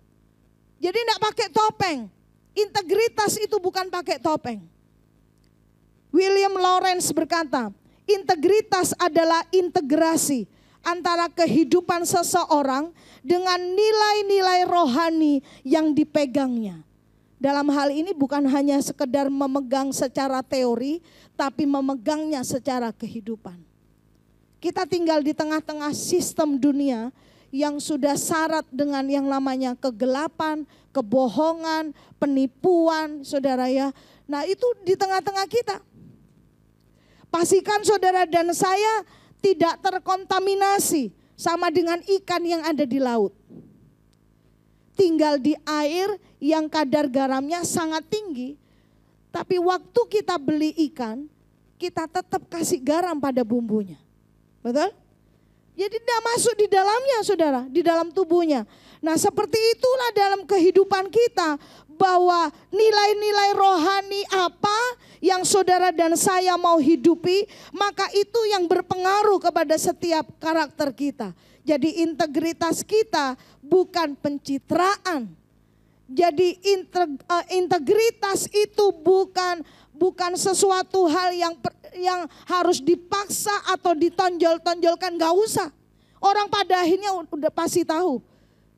Jadi tidak pakai topeng. Integritas itu bukan pakai topeng. William Lawrence berkata, integritas adalah integrasi antara kehidupan seseorang dengan nilai-nilai rohani yang dipegangnya. Dalam hal ini bukan hanya sekedar memegang secara teori, tapi memegangnya secara kehidupan. Kita tinggal di tengah-tengah sistem dunia yang sudah syarat dengan yang namanya kegelapan, kebohongan, penipuan, saudara ya. Nah itu di tengah-tengah kita. Pastikan saudara dan saya tidak terkontaminasi sama dengan ikan yang ada di laut. Tinggal di air yang kadar garamnya sangat tinggi. Tapi waktu kita beli ikan, kita tetap kasih garam pada bumbunya. Betul? Jadi tidak masuk di dalamnya saudara, di dalam tubuhnya. Nah seperti itulah dalam kehidupan kita, bahwa nilai-nilai rohani apa yang saudara dan saya mau hidupi, maka itu yang berpengaruh kepada setiap karakter kita. Jadi integritas kita bukan pencitraan. Jadi integritas itu bukan sesuatu hal yang harus dipaksa atau ditonjol-tonjolkan, gak usah. Orang pada akhirnya udah pasti tahu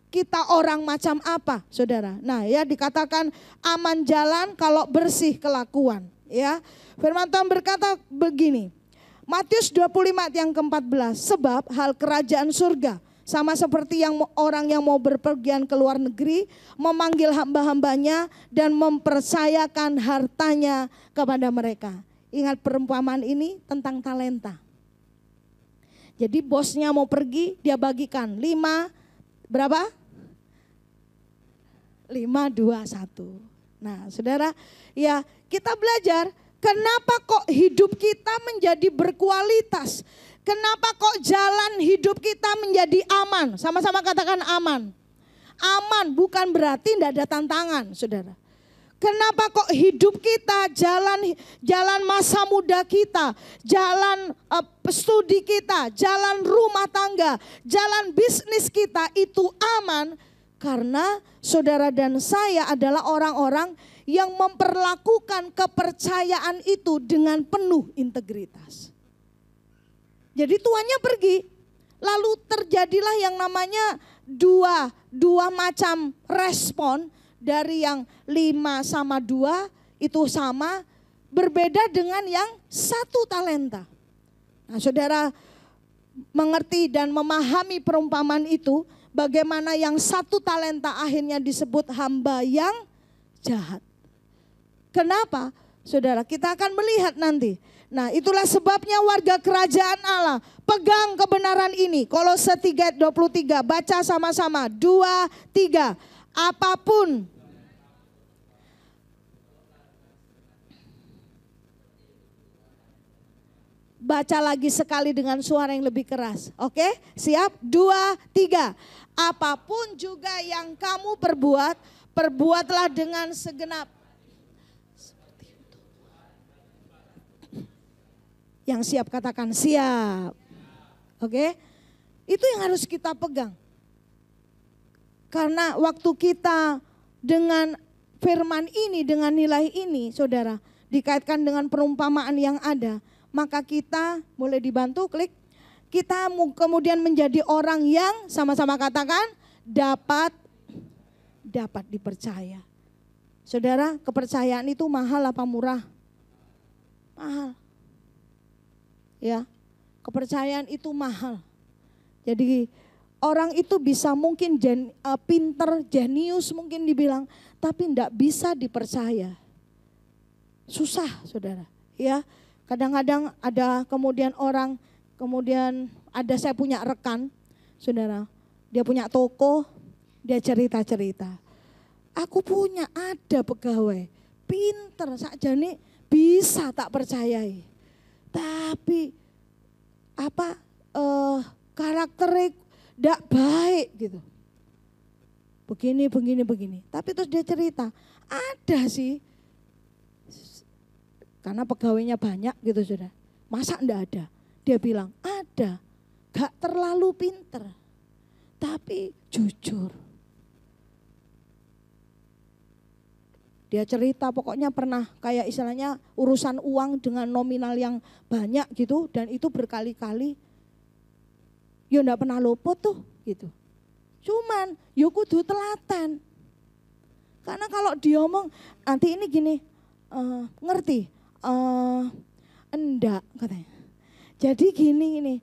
kita orang macam apa, saudara. Nah ya dikatakan aman jalan kalau bersih kelakuan. Ya, firman Tuhan berkata begini, Matius 25 yang ke-14, sebab hal kerajaan surga sama seperti orang yang mau berpergian ke luar negeri, memanggil hamba-hambanya dan mempercayakan hartanya kepada mereka. Ingat perumpamaan ini tentang talenta. Jadi bosnya mau pergi, dia bagikan 5, berapa? 5, 2, 1. Nah saudara, ya kita belajar kenapa kok hidup kita menjadi berkualitas. Kenapa kok jalan hidup kita menjadi aman. Sama-sama katakan aman. Aman bukan berarti tidak ada tantangan saudara. Kenapa kok hidup kita, jalan masa muda kita, jalan studi kita, jalan rumah tangga, jalan bisnis kita itu aman? Karena saudara dan saya adalah orang-orang yang memperlakukan kepercayaan itu dengan penuh integritas. Jadi tuannya pergi, lalu terjadilah yang namanya dua macam respon. Dari yang 5 sama 2 itu sama, berbeda dengan yang 1 talenta. Nah saudara mengerti dan memahami perumpamaan itu, bagaimana yang 1 talenta akhirnya disebut hamba yang jahat. Kenapa? Saudara, kita akan melihat nanti. Nah itulah sebabnya warga kerajaan Allah, pegang kebenaran ini. Kolose 3:23, baca sama-sama, 2, 3. Apapun baca lagi sekali dengan suara yang lebih keras. Oke, siap? 2, 3. Apapun juga yang kamu perbuat, perbuatlah dengan segenap. Yang siap katakan siap. Oke, itu yang harus kita pegang. Karena waktu kita dengan firman ini, dengan nilai ini saudara, dikaitkan dengan perumpamaan yang ada, maka kita boleh dibantu klik, kita kemudian menjadi orang yang sama-sama katakan dapat dipercaya. Saudara, kepercayaan itu mahal apa murah? Mahal. Ya, kepercayaan itu mahal. Jadi orang itu bisa mungkin pinter, jenius mungkin dibilang, tapi tidak bisa dipercaya. Susah saudara. Ya, kadang-kadang ada kemudian orang, kemudian ada saya punya rekan, saudara, dia punya toko, dia cerita-cerita. Aku punya ada pegawai, pinter, sakjane bisa tak percayai. Tapi karakternya tidak baik gitu. Begini. Tapi terus dia cerita, ada sih. Karena pegawainya banyak gitu sudah. Masa enggak ada? Dia bilang, ada. Gak terlalu pinter. Tapi jujur. Dia cerita pokoknya pernah kayak istilahnya urusan uang dengan nominal yang banyak gitu. Dan itu berkali-kali. Ya enggak pernah luput tuh gitu. Cuman ya kudu telaten. Karena kalau diomong nanti ini gini, ngerti? Enggak katanya. Jadi gini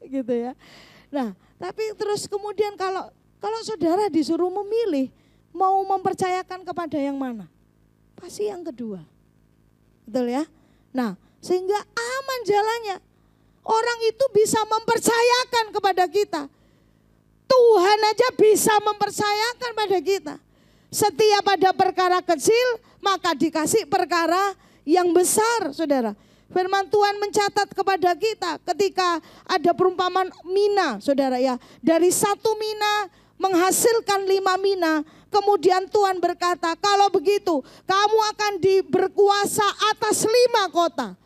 gitu ya. Nah, tapi terus kemudian kalau saudara disuruh memilih mau mempercayakan kepada yang mana? Pasti yang kedua. Betul ya? Nah, sehingga aman jalannya. Orang itu bisa mempercayakan kepada kita. Tuhan aja bisa mempercayakan pada kita. Setiap ada perkara kecil, maka dikasih perkara yang besar, saudara. Firman Tuhan mencatat kepada kita ketika ada perumpamaan mina, saudara ya. Dari 1 mina menghasilkan 5 mina. Kemudian Tuhan berkata, kalau begitu kamu akan berkuasa atas 5 kota.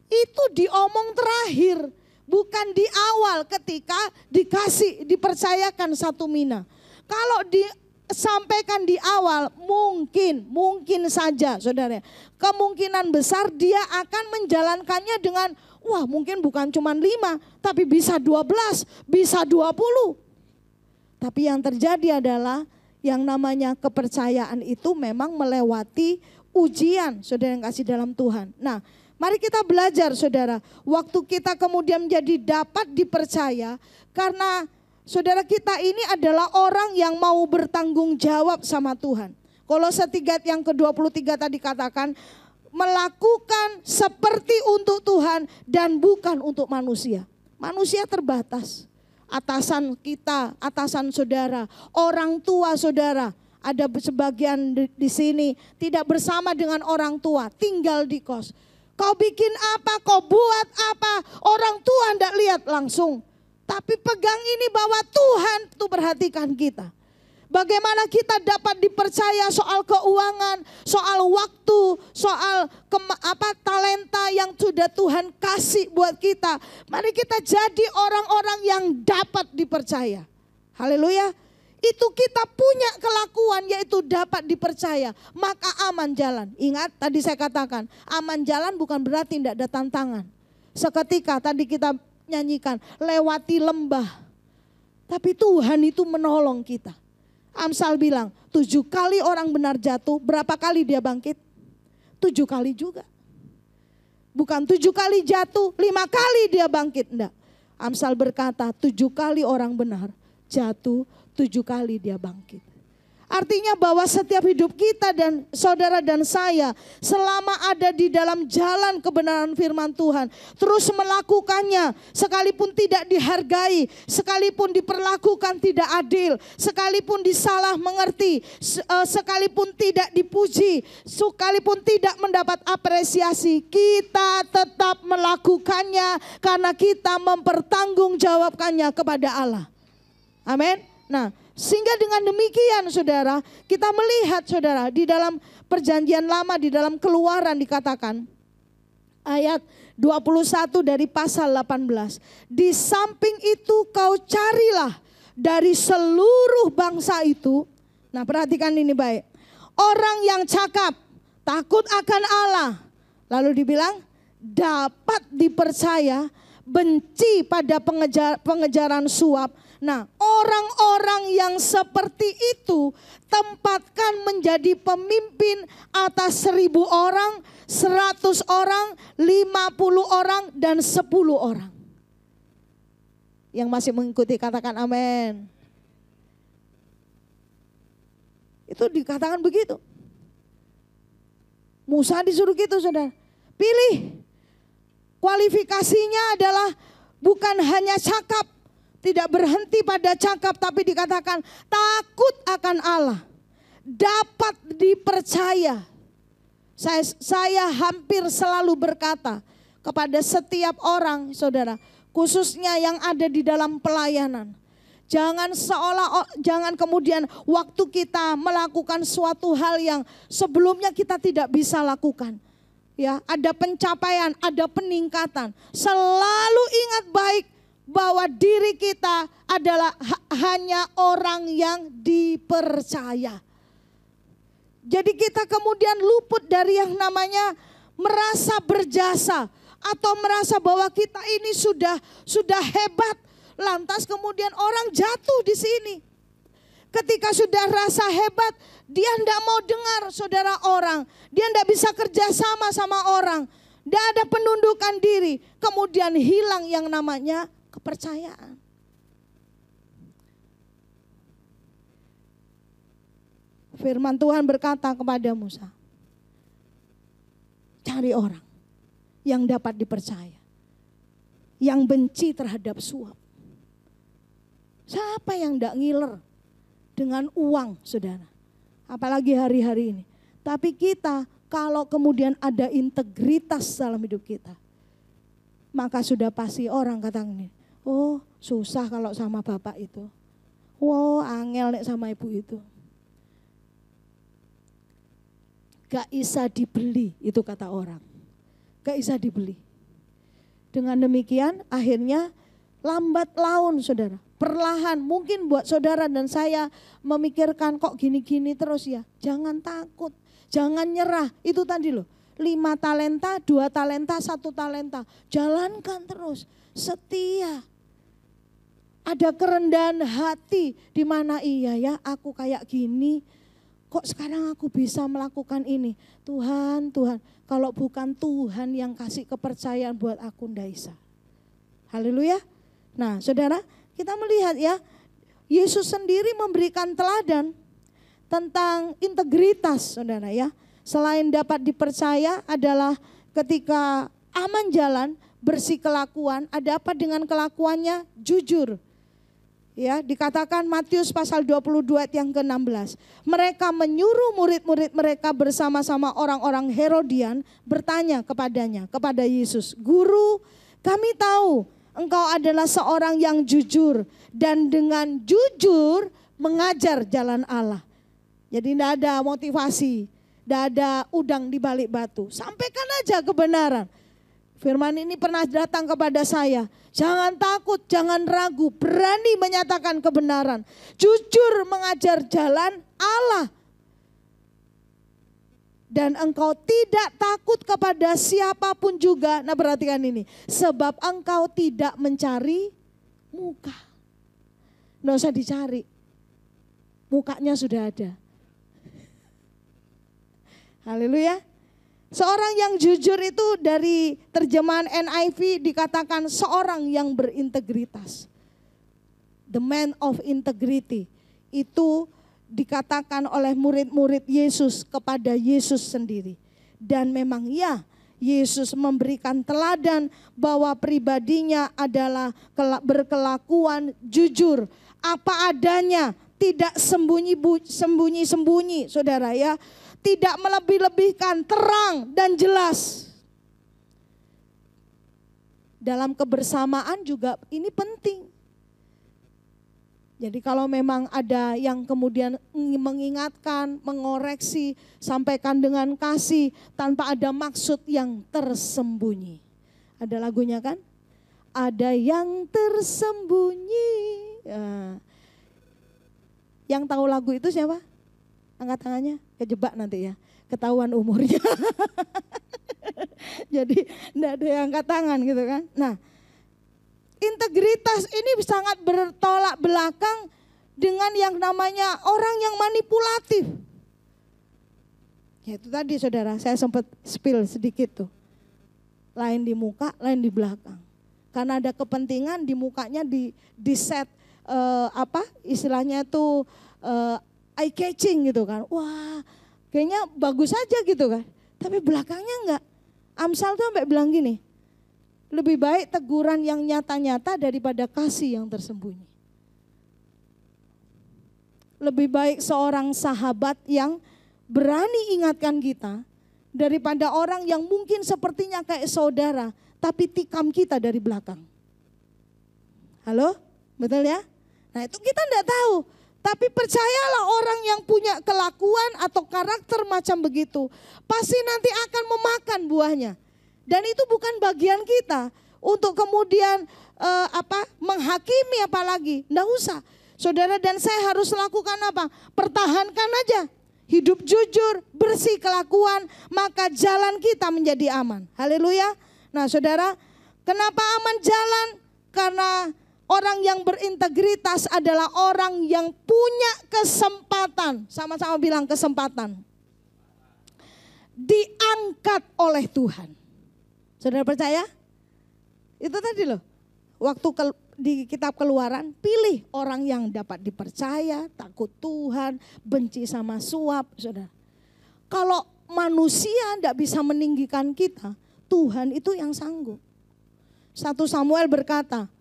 Itu diomong terakhir, bukan di awal ketika dipercayakan 1 mina. Kalau disampaikan di awal mungkin saja saudara, kemungkinan besar dia akan menjalankannya dengan wah mungkin bukan cuma 5 tapi bisa 12, bisa 20. Tapi yang terjadi adalah yang namanya kepercayaan itu memang melewati ujian saudara yang kasih dalam Tuhan. Nah, mari kita belajar saudara, waktu kita kemudian menjadi dapat dipercaya karena saudara kita ini adalah orang yang mau bertanggung jawab sama Tuhan. Kolose 3 yang ke-23 tadi katakan, melakukan seperti untuk Tuhan dan bukan untuk manusia. Manusia terbatas. Atasan kita, atasan saudara, orang tua saudara. Ada sebagian di sini tidak bersama dengan orang tua, tinggal di kos. Kau bikin apa, kau buat apa, orang tua tidak lihat langsung. Tapi pegang ini bahwa Tuhan tuh perhatikan kita. Bagaimana kita dapat dipercaya soal keuangan, soal waktu, soal talenta yang sudah Tuhan kasih buat kita. Mari kita jadi orang-orang yang dapat dipercaya. Haleluya. Itu kita punya kelakuan yaitu dapat dipercaya. Maka aman jalan. Ingat tadi saya katakan, aman jalan bukan berarti tidak ada tantangan. Seketika tadi kita nyanyikan, lewati lembah. Tapi Tuhan itu menolong kita. Amsal bilang 7 kali orang benar jatuh, berapa kali dia bangkit? 7 kali juga. Bukan 7 kali jatuh, 5 kali dia bangkit. Enggak. Amsal berkata 7 kali orang benar jatuh, 7 kali dia bangkit. Artinya bahwa setiap hidup kita dan saudara dan saya selama ada di dalam jalan kebenaran firman Tuhan, terus melakukannya sekalipun tidak dihargai, sekalipun diperlakukan tidak adil, sekalipun disalah mengerti, sekalipun tidak dipuji, sekalipun tidak mendapat apresiasi, kita tetap melakukannya karena kita mempertanggungjawabkannya kepada Allah. Amin. Nah, sehingga dengan demikian saudara, kita melihat saudara di dalam perjanjian lama, di dalam Keluaran dikatakan ayat 21 dari pasal 18. Di samping itu kau carilah dari seluruh bangsa itu. Nah perhatikan ini baik. Orang yang cakap, takut akan Allah. Lalu dibilang dapat dipercaya, benci pada pengejaran suap. Nah, orang-orang yang seperti itu tempatkan menjadi pemimpin atas 1000 orang, 100 orang, 50 orang, dan 10 orang. Yang masih mengikuti katakan amin. Itu dikatakan begitu. Musa disuruh gitu saudara. Pilih. Kualifikasinya adalah bukan hanya cakap. Tidak berhenti pada cakap tapi dikatakan takut akan Allah. Dapat dipercaya. Saya hampir selalu berkata kepada setiap orang saudara. Khususnya yang ada di dalam pelayanan. Jangan kemudian waktu kita melakukan suatu hal yang sebelumnya kita tidak bisa lakukan. Ya, ada pencapaian, ada peningkatan. Selalu ingat baik bahwa diri kita adalah hanya orang yang dipercaya. Jadi kita kemudian luput dari yang namanya merasa berjasa atau merasa bahwa kita ini sudah hebat. Lantas kemudian orang jatuh di sini. Ketika sudah rasa hebat, dia tidak mau dengar saudara orang. Dia tidak bisa kerja sama orang. Tidak ada penundukan diri. Kemudian hilang yang namanya kepercayaan. Firman Tuhan berkata kepada Musa, cari orang yang dapat dipercaya, yang benci terhadap suap. Siapa yang tidak ngiler dengan uang saudara, apalagi hari-hari ini. Tapi kita kalau kemudian ada integritas dalam hidup kita, maka sudah pasti orang katakan ini, oh susah kalau sama bapak itu. Wow angel nek sama ibu itu. Gak bisa dibeli itu kata orang. Gak bisa dibeli. Dengan demikian akhirnya lambat laun saudara. Perlahan mungkin buat saudara dan saya memikirkan kok gini-gini terus ya. Jangan takut, jangan nyerah. Itu tadi loh. 5 talenta, 2 talenta, 1 talenta. Jalankan terus, setia. Ada kerendahan hati di mana iya ya aku kayak gini. Kok sekarang aku bisa melakukan ini? Tuhan, kalau bukan Tuhan yang kasih kepercayaan buat aku ndak bisa. Haleluya. Nah saudara, kita melihat ya, Yesus sendiri memberikan teladan tentang integritas saudara ya. selain dapat dipercaya adalah ketika aman jalan, bersih kelakuan. Ada apa dengan kelakuannya? Jujur. Ya, dikatakan Matius pasal 22 ayat yang ke-16. Mereka menyuruh murid-murid mereka bersama-sama orang-orang Herodian bertanya kepadanya, kepada Yesus, "Guru, kami tahu Engkau adalah seorang yang jujur dan dengan jujur mengajar jalan Allah." Jadi tidak ada motivasi, tidak ada udang di balik batu. Sampaikan aja kebenaran. Firman ini pernah datang kepada saya. Jangan takut, jangan ragu, berani menyatakan kebenaran. Jujur mengajar jalan Allah. Dan engkau tidak takut kepada siapapun juga. Nah, perhatikan ini. Sebab engkau tidak mencari muka. Nggak usah dicari. Mukanya sudah ada. Haleluya. Seorang yang jujur itu dari terjemahan NIV dikatakan seorang yang berintegritas. The man of integrity. Itu dikatakan oleh murid-murid Yesus kepada Yesus sendiri. Dan memang ya, Yesus memberikan teladan bahwa pribadinya adalah berkelakuan jujur. Apa adanya, tidak sembunyi-sembunyi, saudara ya. Tidak melebih-lebihkan, terang dan jelas. Dalam kebersamaan juga ini penting. Jadi kalau memang ada yang kemudian mengingatkan, mengoreksi, sampaikan dengan kasih tanpa ada maksud yang tersembunyi. Ada lagunya kan? Ada yang tersembunyi. Ya. Yang tahu lagu itu siapa? Angkat tangannya, kejebak nanti ya, ketahuan umurnya. Jadi enggak ada yang angkat tangan gitu kan. Nah, integritas ini sangat bertolak belakang dengan yang namanya orang yang manipulatif. Ya itu tadi saudara, saya sempat spill sedikit tuh. Lain di muka, lain di belakang. Karena ada kepentingan di mukanya di set istilahnya tuh eye catching gitu kan. Wah, kayaknya bagus aja gitu kan. Tapi belakangnya enggak. Amsal tuh sampai bilang gini, lebih baik teguran yang nyata-nyata daripada kasih yang tersembunyi. Lebih baik seorang sahabat yang berani ingatkan kita daripada orang yang mungkin sepertinya kayak saudara tapi tikam kita dari belakang. Halo? Betul ya? Nah itu kita enggak tahu. Tapi percayalah orang yang punya kelakuan atau karakter macam begitu pasti nanti akan memakan buahnya. Dan itu bukan bagian kita untuk kemudian menghakimi apalagi. Nggak usah. Saudara dan saya harus lakukan apa? Pertahankan aja. Hidup jujur, bersih kelakuan, maka jalan kita menjadi aman. Haleluya. Nah saudara, kenapa aman jalan? Karena orang yang berintegritas adalah orang yang punya kesempatan. Sama-sama bilang kesempatan. Diangkat oleh Tuhan. Saudara percaya? Itu tadi loh. Waktu di kitab Keluaran, pilih orang yang dapat dipercaya, takut Tuhan, benci sama suap. Saudara. Kalau manusia tidak bisa meninggikan kita, Tuhan itu yang sanggup. 1 Samuel berkata,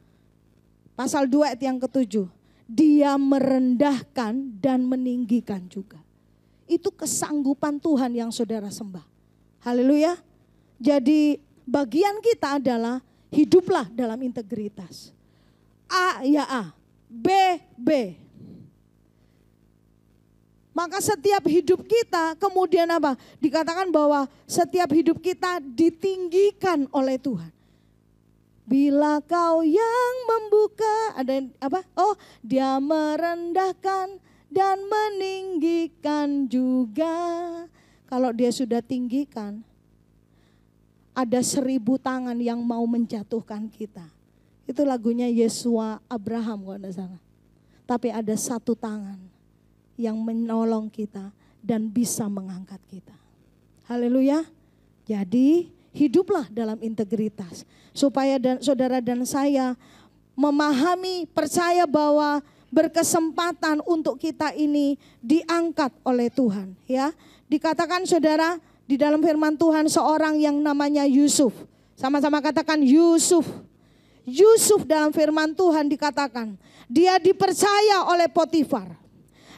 Pasal 2 ayat yang ke-7. Dia merendahkan dan meninggikan juga. Itu kesanggupan Tuhan yang saudara sembah. Haleluya. Jadi bagian kita adalah hiduplah dalam integritas. A ya A, B B. Maka setiap hidup kita kemudian apa? Dikatakan bahwa setiap hidup kita ditinggikan oleh Tuhan. Bila kau yang membuka, ada apa? Oh, dia merendahkan dan meninggikan juga. Kalau dia sudah tinggikan, ada 1000 tangan yang mau menjatuhkan kita. Itu lagunya Yesua Abraham kalau tidak salah. Tapi ada 1 tangan yang menolong kita dan bisa mengangkat kita. Haleluya. Jadi hiduplah dalam integritas. Supaya saudara dan saya memahami, percaya bahwa berkesempatan untuk kita ini diangkat oleh Tuhan, ya. Dikatakan saudara di dalam firman Tuhan seorang yang namanya Yusuf. Sama-sama katakan Yusuf. Yusuf dalam firman Tuhan dikatakan dia dipercaya oleh Potifar.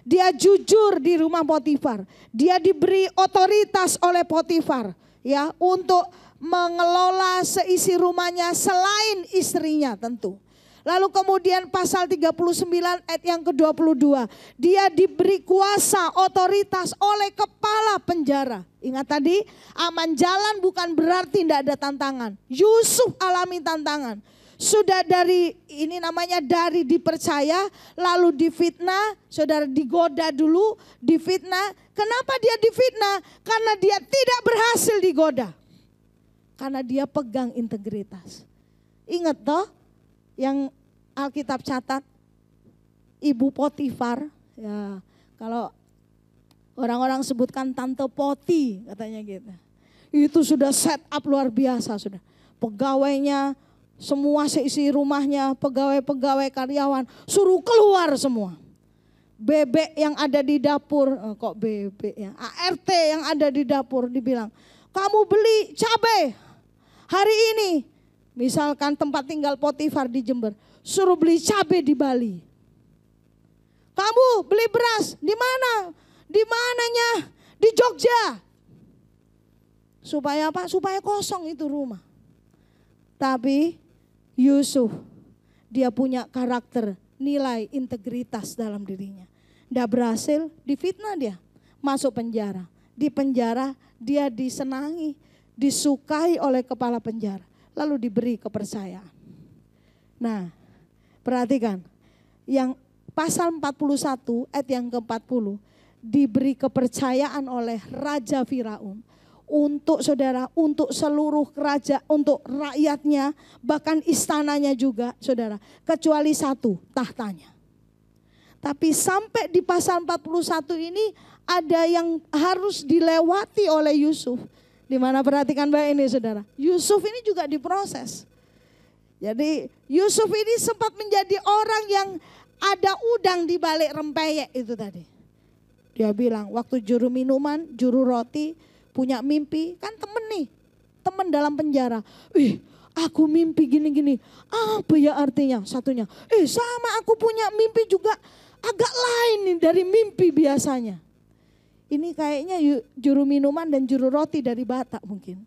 Dia jujur di rumah Potifar. Dia diberi otoritas oleh Potifar, ya, untuk mengelola seisi rumahnya selain istrinya tentu. Lalu kemudian pasal 39 ayat yang ke-22. Dia diberi kuasa otoritas oleh kepala penjara. Ingat tadi, aman jalan bukan berarti tidak ada tantangan. Yusuf alami tantangan. Sudah dari ini namanya dari dipercaya lalu difitnah, saudara digoda dulu, difitnah. Kenapa dia difitnah? Karena dia tidak berhasil digoda. Karena dia pegang integritas. Ingat toh yang Alkitab catat, Ibu Potifar, ya kalau orang-orang sebutkan Tante Poti katanya gitu. Itu sudah set up luar biasa sudah. Pegawainya semua seisi rumahnya, pegawai-pegawai karyawan suruh keluar semua. Bebek yang ada di dapur, kok bebek ya, ART yang ada di dapur dibilang, kamu beli cabai hari ini. Misalkan tempat tinggal Potifar di Jember, suruh beli cabai di Bali. Kamu beli beras di mana? Di mananya? Di Jogja. Supaya apa? Supaya kosong itu rumah. Tapi Yusuf, dia punya karakter, nilai integritas dalam dirinya. Nggak berhasil, difitnah dia, masuk penjara. Di penjara dia disenangi, disukai oleh kepala penjara. Lalu diberi kepercayaan. Nah, perhatikan. Yang pasal 41 ayat yang ke-40. Diberi kepercayaan oleh Raja Firaun. Untuk saudara, untuk seluruh kerajaan, untuk rakyatnya, bahkan istananya juga saudara. Kecuali satu, tahtanya. Tapi sampai di pasal 41 ini ada yang harus dilewati oleh Yusuf. Dimana perhatikan baik ini saudara. Yusuf ini juga diproses. Jadi Yusuf ini sempat menjadi orang yang ada udang di balik rempeyek itu tadi. Dia bilang waktu juru minuman, juru roti punya mimpi. Kan temen nih, temen dalam penjara. Aku mimpi gini-gini. Apa ya artinya? Satunya, sama aku punya mimpi juga agak lain nih dari mimpi biasanya. Ini kayaknya juru minuman dan juru roti dari Batak mungkin.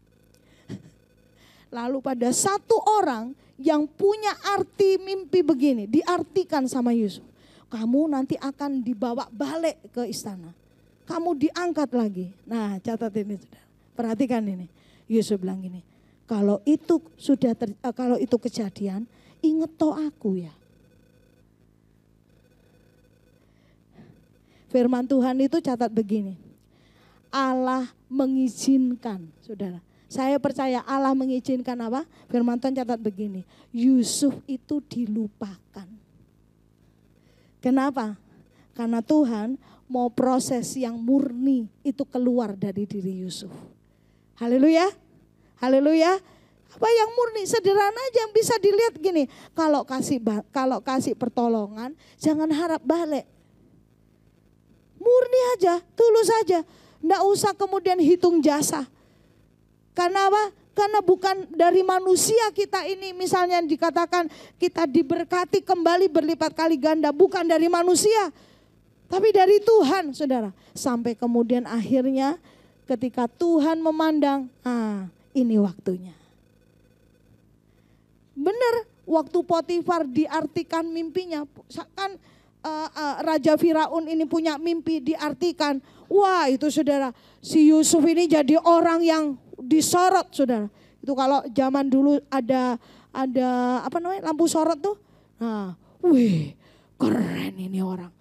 Lalu pada satu orang yang punya arti mimpi begini, diartikan sama Yusuf. Kamu nanti akan dibawa balik ke istana. Kamu diangkat lagi. Nah, catat ini saudara. Perhatikan ini. Yusuf bilang gini, kalau itu kalau itu kejadian, inget toh aku ya. Firman Tuhan itu catat begini. Allah mengizinkan, saudara. Saya percaya Allah mengizinkan apa? Firman Tuhan catat begini. Yusuf itu dilupakan. Kenapa? Karena Tuhan mau proses yang murni itu keluar dari diri Yusuf. Haleluya. Haleluya. Apa yang murni? Sederhana aja yang bisa dilihat gini. Kalau kasih pertolongan, jangan harap balik. Murni aja, tulus aja. Nggak usah kemudian hitung jasa. Karena apa? Karena bukan dari manusia kita ini misalnya dikatakan kita diberkati kembali berlipat kali ganda. Bukan dari manusia. Tapi dari Tuhan saudara. Sampai kemudian akhirnya ketika Tuhan memandang, ini waktunya. Benar, waktu Potifar diartikan mimpinya. Kan Raja Firaun ini punya mimpi diartikan. Wah itu saudara, si Yusuf ini jadi orang yang disorot saudara. Itu kalau zaman dulu ada apa namanya lampu sorot tuh. Nah, wih keren ini orang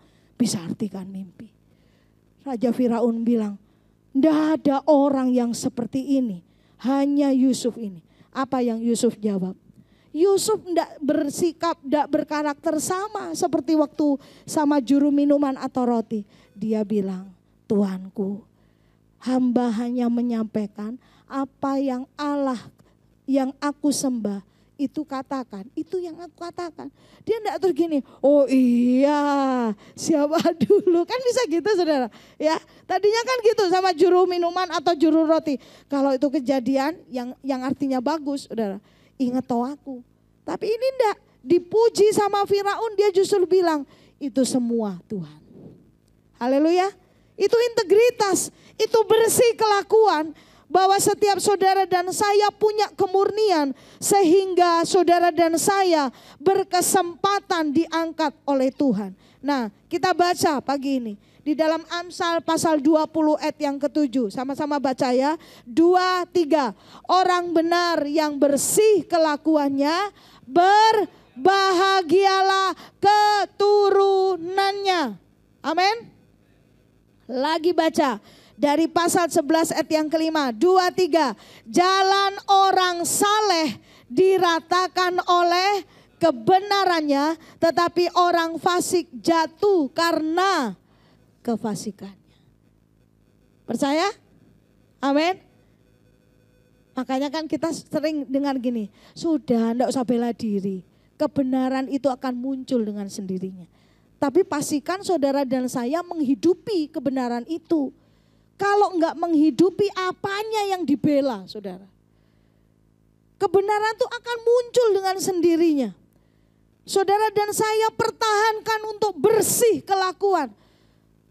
bisa artikan mimpi. Raja Firaun bilang, ndak ada orang yang seperti ini, hanya Yusuf ini. Apa yang Yusuf jawab? Yusuf tidak bersikap, tidak berkarakter sama seperti waktu sama juru minuman atau roti. Dia bilang, Tuanku, hamba hanya menyampaikan apa yang Allah yang aku sembah itu katakan, itu yang aku katakan. Dia enggak terus gini, oh iya siapa dulu. Kan bisa gitu saudara. Ya, tadinya kan gitu sama juru minuman atau juru roti. Kalau itu kejadian yang artinya bagus saudara. Ingat toh aku. Tapi ini enggak, dipuji sama Firaun, dia justru bilang itu semua Tuhan. Haleluya. Itu integritas, itu bersih kelakuan. Bahwa setiap saudara dan saya punya kemurnian sehingga saudara dan saya berkesempatan diangkat oleh Tuhan. Nah, kita baca pagi ini di dalam Amsal pasal 20 ayat yang ke-7. Sama-sama baca ya. 2, 3. Orang benar yang bersih kelakuannya, berbahagialah keturunannya. Amin. Lagi baca. Dari pasal 11 ayat yang kelima, 2, 3. Jalan orang saleh diratakan oleh kebenarannya, tetapi orang fasik jatuh karena kefasikannya. Percaya? Amin. Makanya kan kita sering dengar gini, sudah enggak usah bela diri. Kebenaran itu akan muncul dengan sendirinya. Tapi pastikan saudara dan saya menghidupi kebenaran itu. Kalau enggak menghidupi, apanya yang dibela, saudara? Kebenaran itu akan muncul dengan sendirinya. Saudara dan saya pertahankan untuk bersih kelakuan.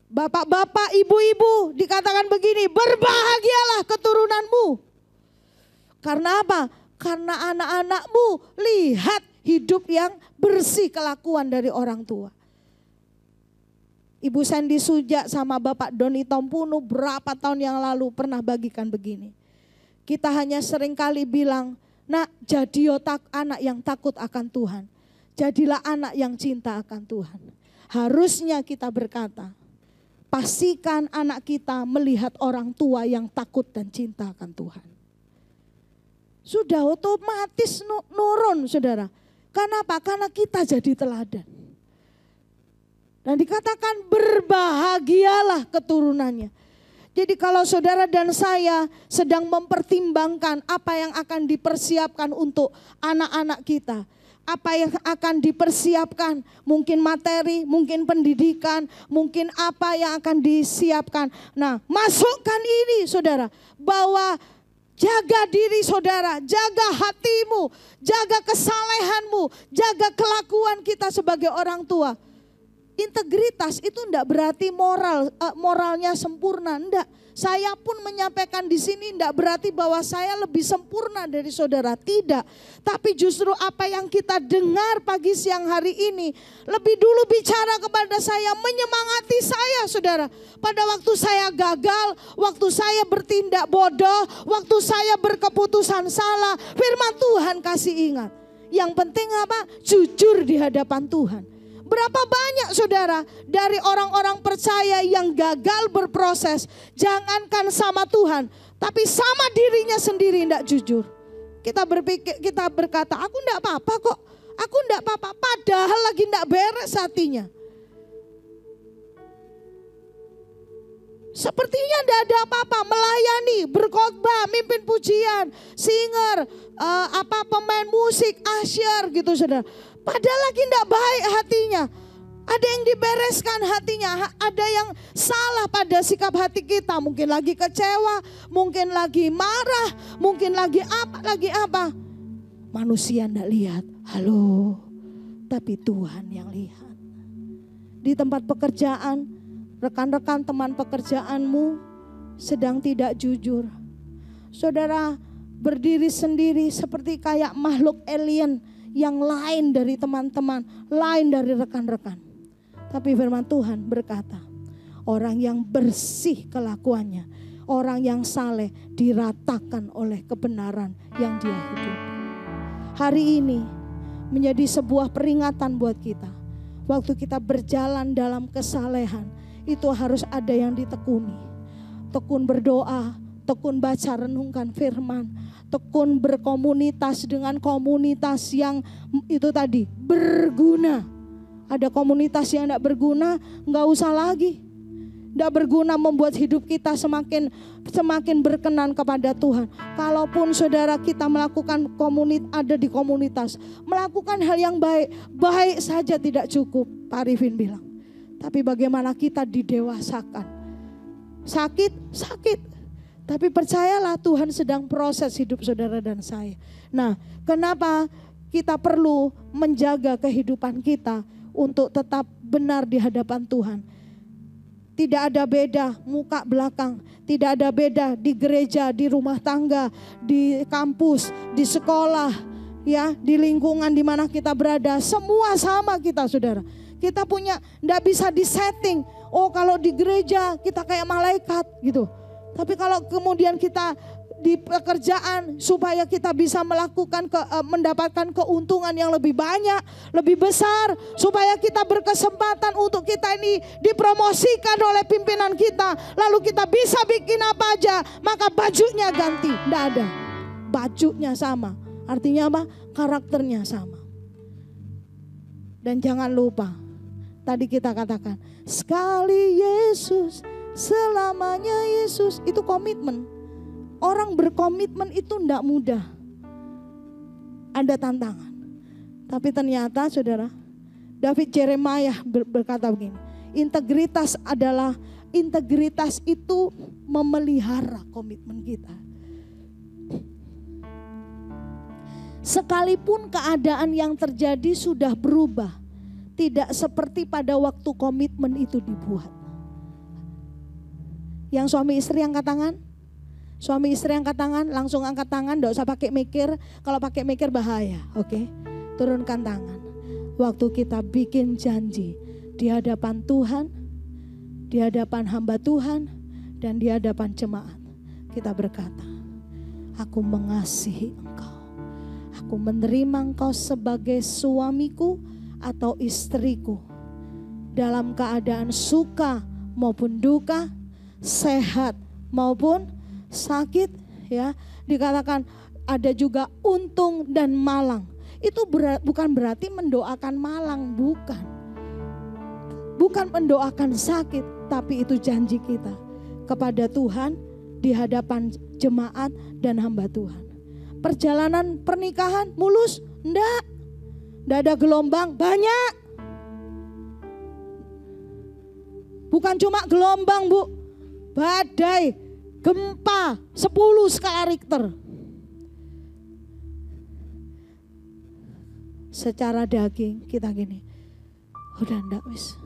Bapak-bapak, ibu-ibu dikatakan begini, berbahagialah keturunanmu. Karena apa? Karena anak-anakmu lihat hidup yang bersih kelakuan dari orang tua. Ibu Sandy Sujak sama Bapak Doni Tompunu berapa tahun yang lalu pernah bagikan begini. Kita hanya sering kali bilang, nak jadi anak yang takut akan Tuhan. Jadilah anak yang cinta akan Tuhan. Harusnya kita berkata, pastikan anak kita melihat orang tua yang takut dan cinta akan Tuhan. Sudah otomatis nurun saudara. Kenapa? Karena kita jadi teladan. Dan dikatakan berbahagialah keturunannya. Jadi kalau saudara dan saya sedang mempertimbangkan apa yang akan dipersiapkan untuk anak-anak kita. Apa yang akan dipersiapkan, mungkin materi, mungkin pendidikan, mungkin apa yang akan disiapkan. Nah, masukkan ini saudara, bahwa jaga diri saudara, jaga hatimu, jaga kesalehanmu, jaga kelakuan kita sebagai orang tua. Integritas itu enggak berarti moralnya sempurna, enggak. Saya pun menyampaikan di sini enggak berarti bahwa saya lebih sempurna dari saudara, tidak. Tapi justru apa yang kita dengar pagi siang hari ini lebih dulu bicara kepada saya, menyemangati saya saudara. Pada waktu saya gagal, waktu saya bertindak bodoh, waktu saya berkeputusan salah, firman Tuhan kasih ingat. Yang penting apa? Jujur di hadapan Tuhan. Berapa banyak saudara dari orang-orang percaya yang gagal berproses, jangankan sama Tuhan, tapi sama dirinya sendiri tidak jujur. Kita berkata, aku tidak apa-apa kok, aku tidak apa-apa, padahal lagi tidak beres hatinya. Sepertinya tidak ada apa-apa, melayani, berkhotbah, mimpin pujian, singer, pemain musik, asyir gitu saudara. Padahal lagi tidak baik hatinya. Ada yang dibereskan hatinya, ada yang salah pada sikap hati kita. Mungkin lagi kecewa, mungkin lagi marah, mungkin lagi apa. Manusia tidak lihat, halo. Tapi Tuhan yang lihat. Di tempat pekerjaan, rekan-rekan teman pekerjaanmu sedang tidak jujur. Saudara berdiri sendiri seperti kayak makhluk alien yang lain dari teman-teman, lain dari rekan-rekan. Tapi firman Tuhan berkata, orang yang bersih kelakuannya, orang yang saleh diratakan oleh kebenaran yang dia hidupi. Hari ini menjadi sebuah peringatan buat kita. Waktu kita berjalan dalam kesalehan, itu harus ada yang ditekuni. Tekun berdoa, tekun baca renungkan firman, tekun berkomunitas dengan komunitas yang itu tadi berguna. Ada komunitas yang tidak berguna, nggak usah lagi. Tidak berguna membuat hidup kita semakin berkenan kepada Tuhan. Kalaupun saudara kita melakukan ada di komunitas, melakukan hal yang baik saja tidak cukup, Pak Arifin bilang. Tapi bagaimana kita didewasakan? Sakit. Tapi percayalah Tuhan sedang proses hidup saudara dan saya. Nah, kenapa kita perlu menjaga kehidupan kita untuk tetap benar di hadapan Tuhan? Tidak ada beda muka belakang, tidak ada beda di gereja, di rumah tangga, di kampus, di sekolah, ya, di lingkungan di mana kita berada. Semua sama kita, saudara. Kita punya, tidak bisa disetting. Oh, kalau di gereja kita kayak malaikat gitu. Tapi kalau kemudian kita di pekerjaan supaya kita bisa mendapatkan keuntungan yang lebih banyak, lebih besar, supaya kita berkesempatan untuk kita ini dipromosikan oleh pimpinan kita, lalu kita bisa bikin apa aja, maka bajunya ganti. Tidak ada, bajunya sama, artinya apa? Karakternya sama. Dan jangan lupa, tadi kita katakan, sekali Yesus, selamanya Yesus, itu komitmen. Orang berkomitmen itu tidak mudah. Ada tantangan. Tapi ternyata saudara, David Jeremiah berkata begini. Integritas itu memelihara komitmen kita. Sekalipun keadaan yang terjadi sudah berubah, tidak seperti pada waktu komitmen itu dibuat. Yang suami istri angkat tangan. Suami istri angkat tangan, langsung angkat tangan, tidak usah pakai mikir. Kalau pakai mikir bahaya, oke? Turunkan tangan. Waktu kita bikin janji di hadapan Tuhan, di hadapan hamba Tuhan, dan di hadapan jemaat, kita berkata, aku mengasihi engkau. Aku menerima engkau sebagai suamiku atau istriku. Dalam keadaan suka maupun duka, sehat maupun sakit, ya, dikatakan ada juga untung dan malang. Itu bukan berarti mendoakan malang, bukan. Bukan mendoakan sakit, tapi itu janji kita kepada Tuhan di hadapan jemaat dan hamba Tuhan. Perjalanan pernikahan mulus? Enggak. Enggak ada gelombang, banyak. Bukan cuma gelombang, Bu. Badai, gempa 10 skala Richter. Secara daging kita gini, udah enggak wis,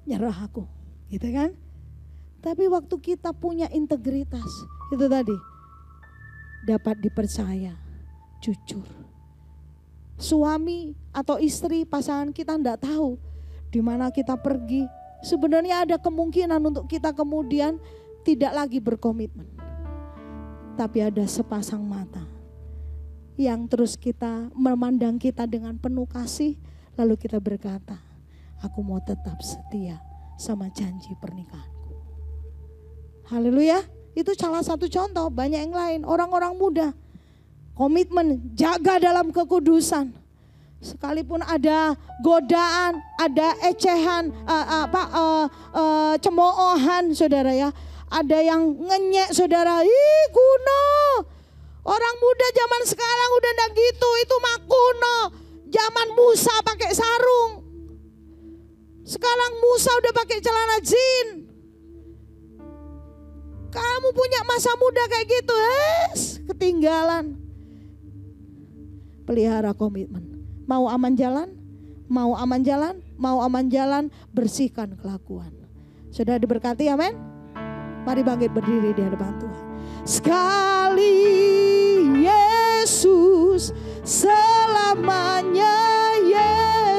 nyerah aku, gitu kan? Tapi waktu kita punya integritas, itu tadi, dapat dipercaya, jujur. Suami atau istri pasangan kita enggak tahu di mana kita pergi. Sebenarnya ada kemungkinan untuk kita kemudian tidak lagi berkomitmen. Tapi ada sepasang mata yang terus kita memandang kita dengan penuh kasih. Lalu kita berkata, aku mau tetap setia sama janji pernikahanku. Haleluya. Itu salah satu contoh, banyak yang lain. Orang-orang muda komitmen, jaga dalam kekudusan. Sekalipun ada godaan, ada ecehan, cemoohan, saudara ya. Ada yang ngenyek, saudara. Ih, kuno. Orang muda zaman sekarang udah enggak gitu, itu mah kuno. Zaman Musa pakai sarung. Sekarang Musa udah pakai celana jin. Kamu punya masa muda kayak gitu, ketinggalan. Pelihara komitmen. Mau aman jalan, mau aman jalan, mau aman jalan, bersihkan kelakuan. Sudah diberkati, amin. Mari bangkit berdiri di hadapan Tuhan. Sekali Yesus, selamanya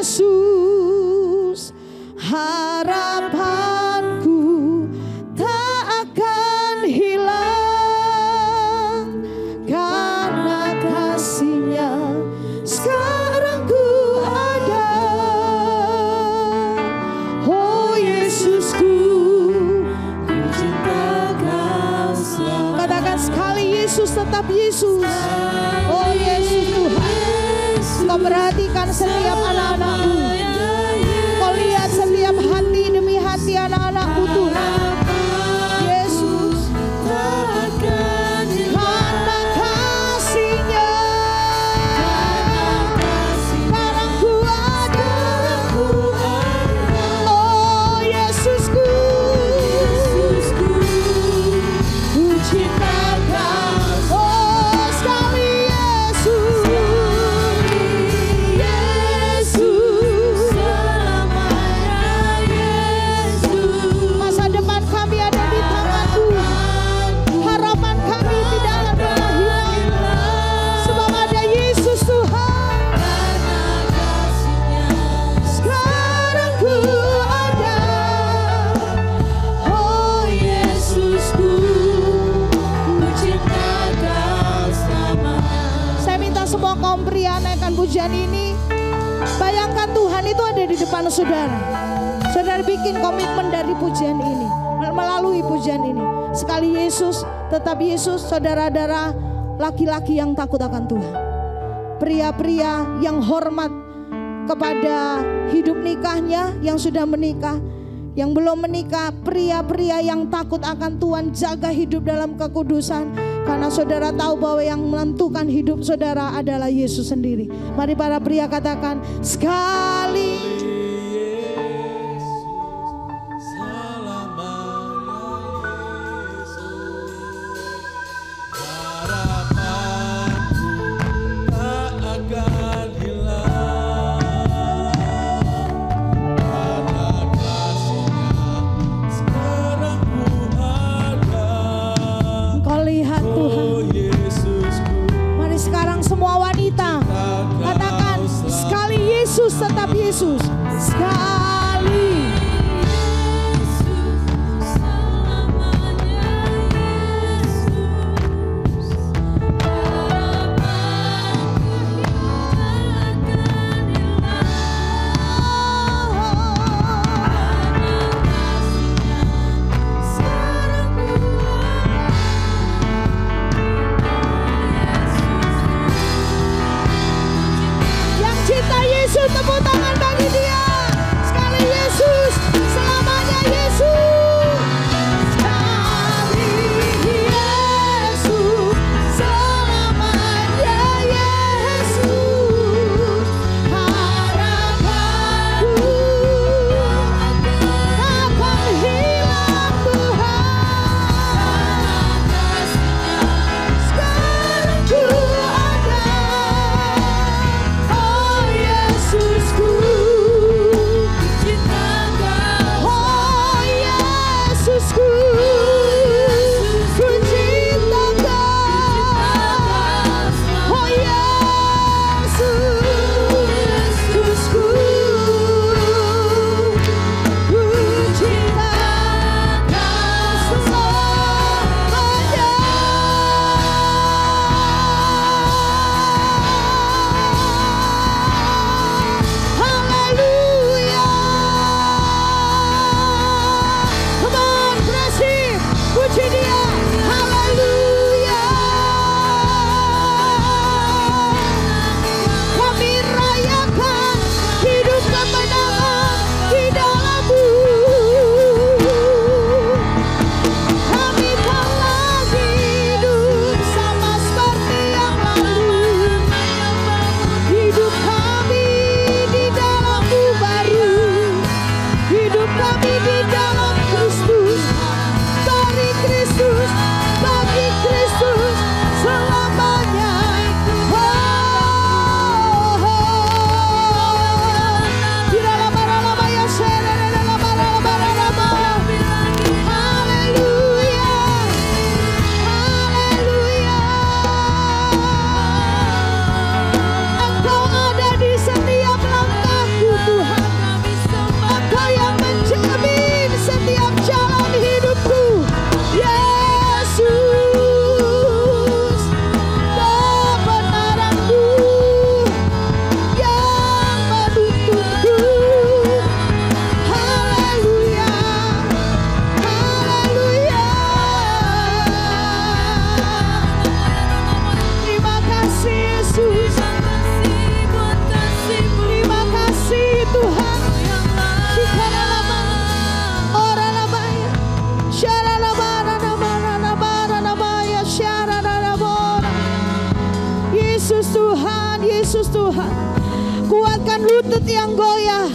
Yesus, harapanku tak akan hilang karena kasih-Nya. Sekarang ku ada, oh Yesusku, ku cinta Kau selalu. Katakan sekali Yesus, tetap Yesus. Oh Yesus Tuhan, Kau perhatikan setiap anak-anak-Mu. Kau lihat setiap hati demi hati. menyanyikan pujian ini, bayangkan Tuhan itu ada di depan saudara. Saudara bikin komitmen dari pujian ini, melalui pujian ini. Sekali Yesus, tetap Yesus. Saudara-saudara, laki-laki yang takut akan Tuhan, pria-pria yang hormat kepada hidup nikahnya, yang sudah menikah, yang belum menikah, pria-pria yang takut akan Tuhan, jaga hidup dalam kekudusan. Karena saudara tahu bahwa yang menentukan hidup saudara adalah Yesus sendiri. Mari para pria katakan, sekali tetap Yesus sekali. Tepuk tangan bagi dia. Sekali Yesus, selamanya Yesus. Sekali Yesus, selamanya Yesus. Harapanku akan hilang Tuhan. Sekarang ku ada. Yesusku, cintakan. Oh Yesusku, ku cintakan. Oh Yesusku, ku cintakan selamanya. Puji dia, haleluya. Kami rayakan hidup kemenangan di dalam-Mu. Kami tak lagi hidup sama seperti yang lalu. Hidup kami di dalam-Mu baru. Hidup kami di dalam Kristus. Kristus, bagi Kristus selamanya. Di dalam lama ya haleluya, haleluya. Engkau ada di setiap langkahku Tuhan. Engkau yang menjamin setiap jalan hidupku. Yesus, kebenaranku yang menuntunku. Haleluya, haleluya. Terima kasih Yesus. Terima kasih Tuhan. Yesus Tuhan, Yesus Tuhan. Kuatkan lutut yang goyah,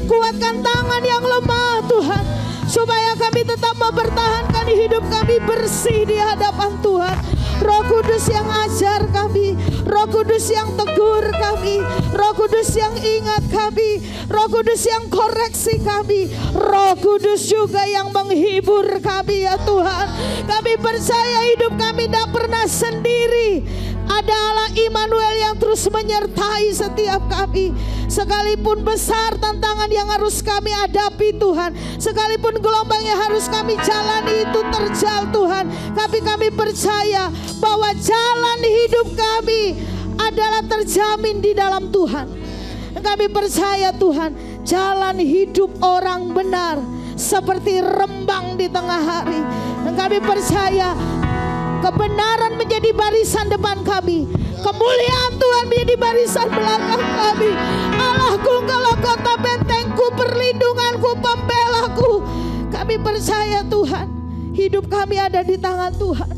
kuatkan tangan yang lemah Tuhan, supaya kami tetap mempertahankan hidup kami bersih di hadapan Tuhan. Roh Kudus yang ajar kami, Roh Kudus yang tegur kami, Roh Kudus yang ingat kami, Roh Kudus yang koreksi kami, Roh Kudus juga yang menghibur kami ya Tuhan. Kami percaya hidup kami tidak pernah sendiri. Ada Allah Immanuel yang terus menyertai setiap kami. Sekalipun besar tantangan yang harus kami hadapi Tuhan, sekalipun gelombang yang harus kami jalani itu terjal Tuhan, tapi kami percaya bahwa jalan hidup kami adalah terjamin di dalam Tuhan. Kami percaya Tuhan, jalan hidup orang benar seperti rembang di tengah hari. Kami percaya kebenaran menjadi barisan depan kami, kemuliaan Tuhan menjadi barisan belakang kami. Allahku, Engkaulah kota bentengku, perlindunganku, pembelaku. Kami percaya Tuhan, hidup kami ada di tangan Tuhan.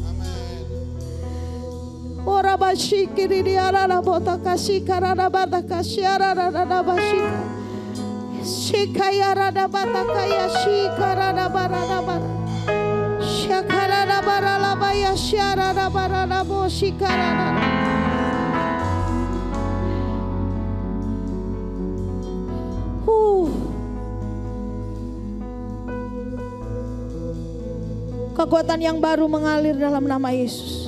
Ora basyikiri diarara bota kasih karana bata kasyara rada basyika. Shikaya rada bata kaya shikarana barana bara. Shakarana barala baya syara barana bo shikarana. Kekuatan yang baru mengalir dalam nama Yesus.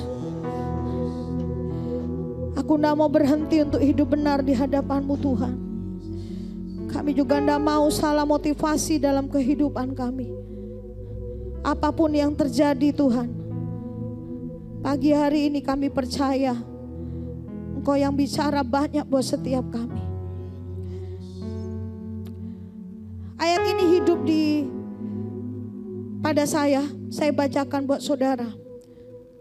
Aku tidak mau berhenti untuk hidup benar di hadapan-Mu Tuhan. Kami juga tidak mau salah motivasi dalam kehidupan kami. Apapun yang terjadi Tuhan, pagi hari ini kami percaya Engkau yang bicara banyak buat setiap kami. Ayat ini hidup pada saya bacakan buat saudara.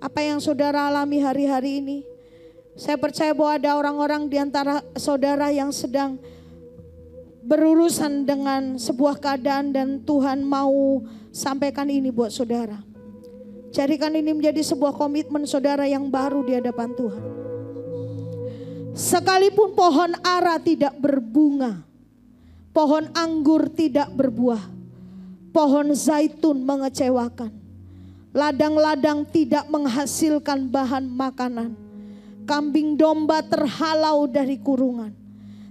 Apa yang saudara alami hari-hari ini, saya percaya bahwa ada orang-orang di antara saudara yang sedang berurusan dengan sebuah keadaan dan Tuhan mau sampaikan ini buat saudara. Jadikan ini menjadi sebuah komitmen saudara yang baru di hadapan Tuhan. Sekalipun pohon ara tidak berbunga, pohon anggur tidak berbuah, pohon zaitun mengecewakan, ladang-ladang tidak menghasilkan bahan makanan, kambing domba terhalau dari kurungan,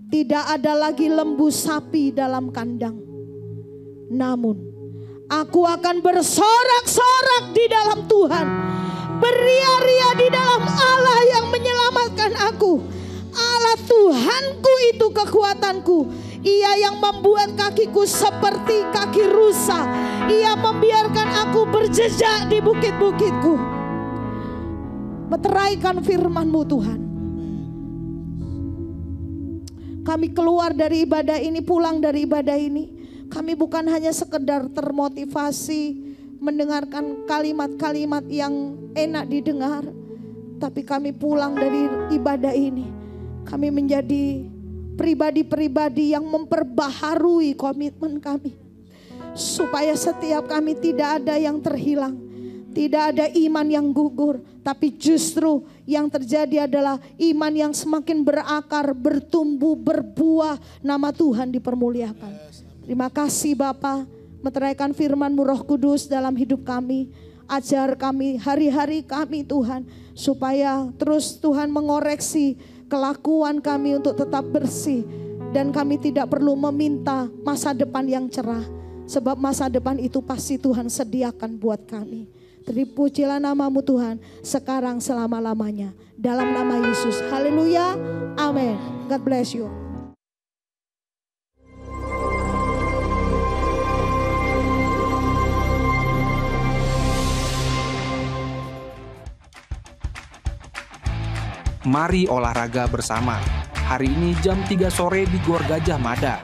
tidak ada lagi lembu sapi dalam kandang. Namun aku akan bersorak-sorak di dalam Tuhan, beria-ria di dalam Allah yang menyelamatkan aku. Allah Tuhanku itu kekuatanku. Ia yang membuat kakiku seperti kaki rusa. Ia membiarkan aku berjejak di bukit-bukitku. Meteraikan firman-Mu Tuhan. Kami keluar dari ibadah ini, pulang dari ibadah ini, kami bukan hanya sekedar termotivasi mendengarkan kalimat-kalimat yang enak didengar, tapi kami pulang dari ibadah ini, kami menjadi pribadi-pribadi yang memperbaharui komitmen kami, supaya setiap kami tidak ada yang terhilang, tidak ada iman yang gugur, tapi justru yang terjadi adalah iman yang semakin berakar, bertumbuh, berbuah, nama Tuhan dipermuliakan. Terima kasih Bapa, meteraikan firman-Mu Roh Kudus dalam hidup kami. Ajar kami hari-hari kami Tuhan, supaya terus Tuhan mengoreksi kelakuan kami untuk tetap bersih. Dan kami tidak perlu meminta masa depan yang cerah, sebab masa depan itu pasti Tuhan sediakan buat kami. Terpujilah nama-Mu Tuhan, sekarang selama-lamanya. Dalam nama Yesus, haleluya, amin. God bless you. Mari olahraga bersama. Hari ini jam 3 sore di Gor Gajah Mada.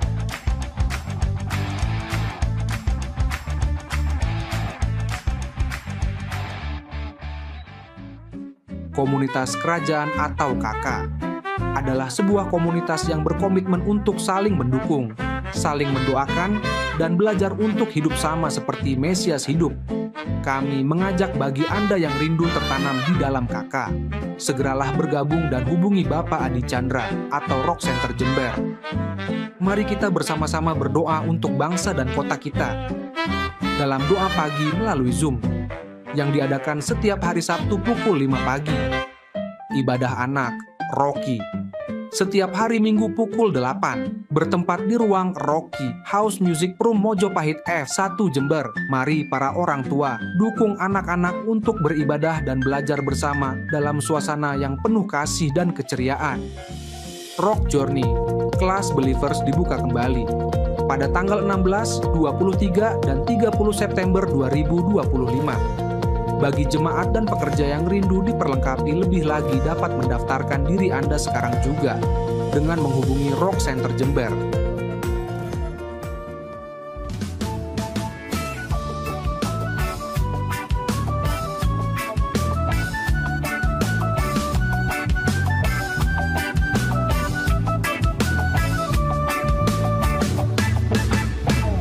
Komunitas Kerajaan atau KK adalah sebuah komunitas yang berkomitmen untuk saling mendukung, saling mendoakan, dan belajar untuk hidup sama seperti Mesias hidup. Kami mengajak bagi Anda yang rindu tertanam di dalam KK, segeralah bergabung dan hubungi Bapak Adi Chandra atau Rock Center Jember. Mari kita bersama-sama berdoa untuk bangsa dan kota kita dalam doa pagi melalui Zoom yang diadakan setiap hari Sabtu pukul 5 pagi. Ibadah anak, Rocky, setiap hari Minggu pukul 8, bertempat di ruang Rocky House Music Room Mojopahit F1 Jember. Mari para orang tua dukung anak-anak untuk beribadah dan belajar bersama dalam suasana yang penuh kasih dan keceriaan. Rock Journey, kelas Believers dibuka kembali pada tanggal 16, 23, dan 30 September 2025. Bagi jemaat dan pekerja yang rindu diperlengkapi lebih lagi dapat mendaftarkan diri Anda sekarang juga dengan menghubungi Rock Center Jember.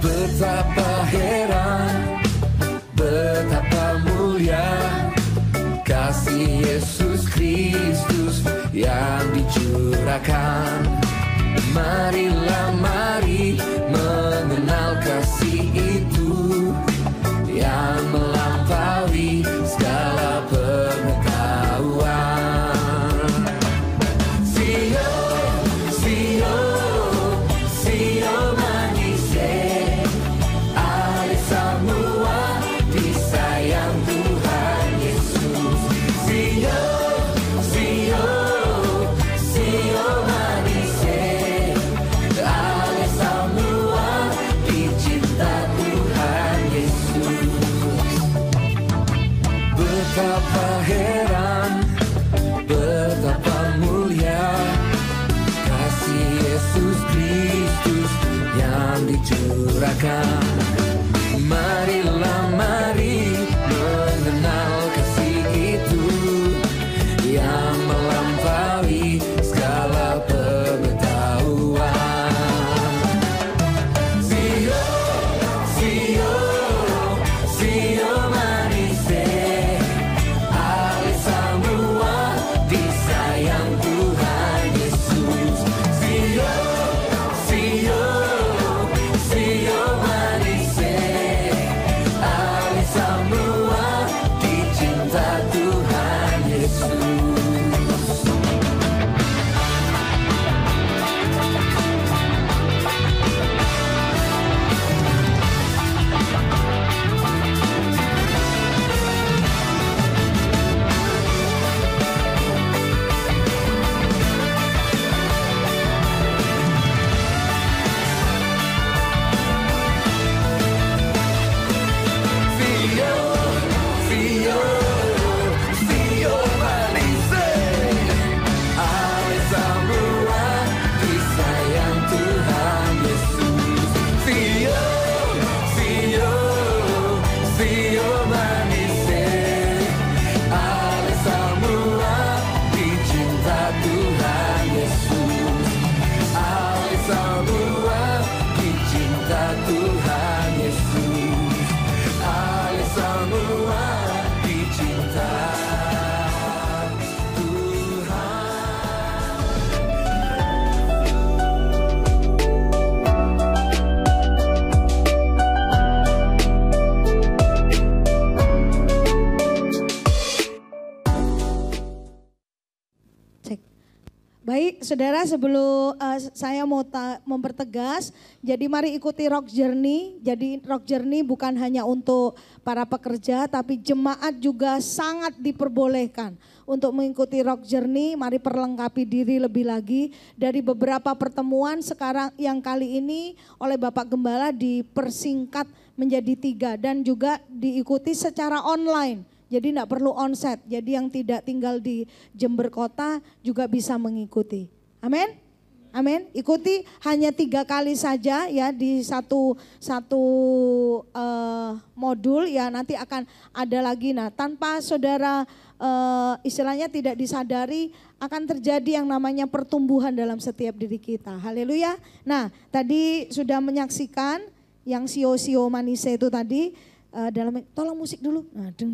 Betapa heran, betapa mulia kasih Yesus Kristus yang dicurahkan. Marilah mari mengenal kasih itu yang melampaui segala pengetahuan. Sio, sio, sio manise, ale semua disayang Tuhan Yesus. Sio, sio, sio manise, ale semua dicinta Tuhan Yesus. Betapa heran, betapa mulia kasih Yesus Kristus yang dicurahkan. Marilah mari mengenal kasih itu yang melampaui segala pengetahuan. Sio, sio, sio manise, ale semua disayang Tuhan Yesus. Sio, sio, sio manise, ale semua dicinta Tuhan Yesus. Sio, sio, sio manise, ale semua disayang Tuhan Yesus. Sio, sio, sio manise, ale semua dicinta Tuhan Yesus. Ale semua dicinta Tuhan Yesus. Ale semua dicinta Tuhan. Cek. Baik, saudara, sebelum saya mau mempertegas, jadi mari ikuti Rock Journey. Jadi Rock Journey bukan hanya untuk para pekerja, tapi jemaat juga sangat diperbolehkan untuk mengikuti Rock Journey. Mari perlengkapi diri lebih lagi. Dari beberapa pertemuan sekarang yang kali ini oleh Bapak Gembala dipersingkat menjadi 3 dan juga diikuti secara online. Jadi tidak perlu onset, jadi yang tidak tinggal di Jember Kota juga bisa mengikuti. Amin? Amin. Ikuti hanya 3 kali saja ya di satu modul ya, nanti akan ada lagi. Nah, tanpa saudara istilahnya tidak disadari akan terjadi yang namanya pertumbuhan dalam setiap diri kita. Haleluya. Nah, tadi sudah menyaksikan yang sio-sio manise itu tadi. Tolong musik dulu. Nah, deng.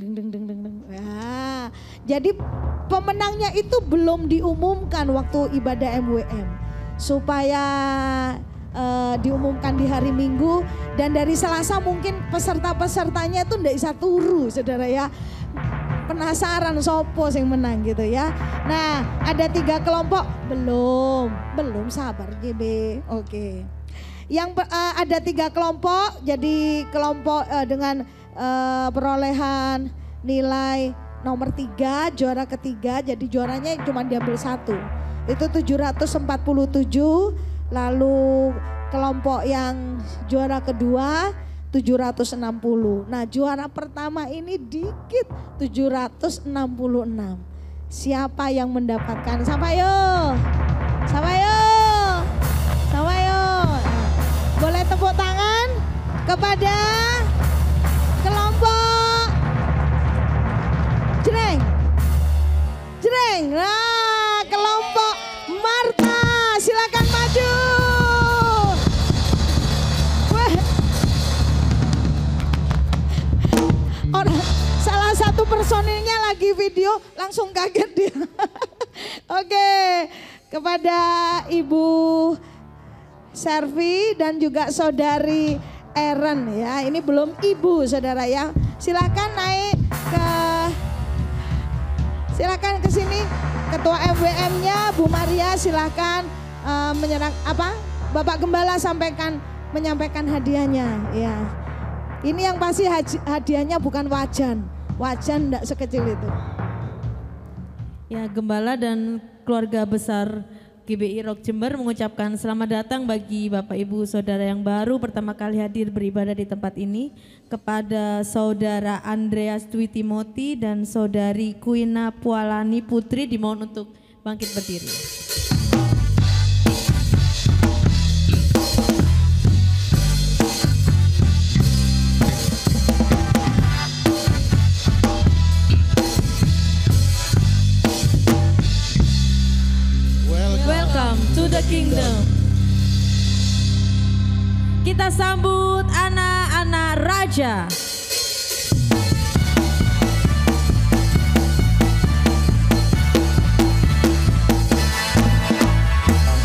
Ya. Jadi pemenangnya itu belum diumumkan waktu ibadah MWM. Supaya diumumkan di hari Minggu. Dan dari Selasa mungkin peserta-pesertanya itu tidak bisa turu, saudara ya. Penasaran sopo yang menang gitu ya. Nah, ada 3 kelompok. Belum sabar GB. Oke. Yang ada 3 kelompok, jadi kelompok dengan perolehan nilai nomor 3, juara ketiga, jadi juaranya cuma diambil 1. Itu 747, lalu kelompok yang juara kedua 760. Nah, juara pertama ini dikit 766. Siapa yang mendapatkan? Sama yuk. Sama yuk. Sama yuk. Boleh tepuk tangan kepada kelompok Jreng. Jreng. Nah, kelompok Marta, silakan maju. Wah. Salah satu personilnya lagi video, langsung kaget dia. Oke, kepada Ibu Servi dan juga Saudari Eren ya, ini belum Ibu saudara ya. Silakan naik silakan ke sini. Ketua MWM-nya Bu Maria silakan Bapak Gembala menyampaikan hadiahnya ya. Ini yang pasti hadiahnya bukan wajan. Wajan enggak sekecil itu. Ya, Gembala dan keluarga besar GBI Rock Jember mengucapkan selamat datang bagi Bapak Ibu Saudara yang baru pertama kali hadir beribadah di tempat ini. Kepada Saudara Andreas Dwi Timoti dan Saudari Kuina Pualani Putri dimohon untuk bangkit berdiri. Welcome to the kingdom. Kita sambut anak-anak raja.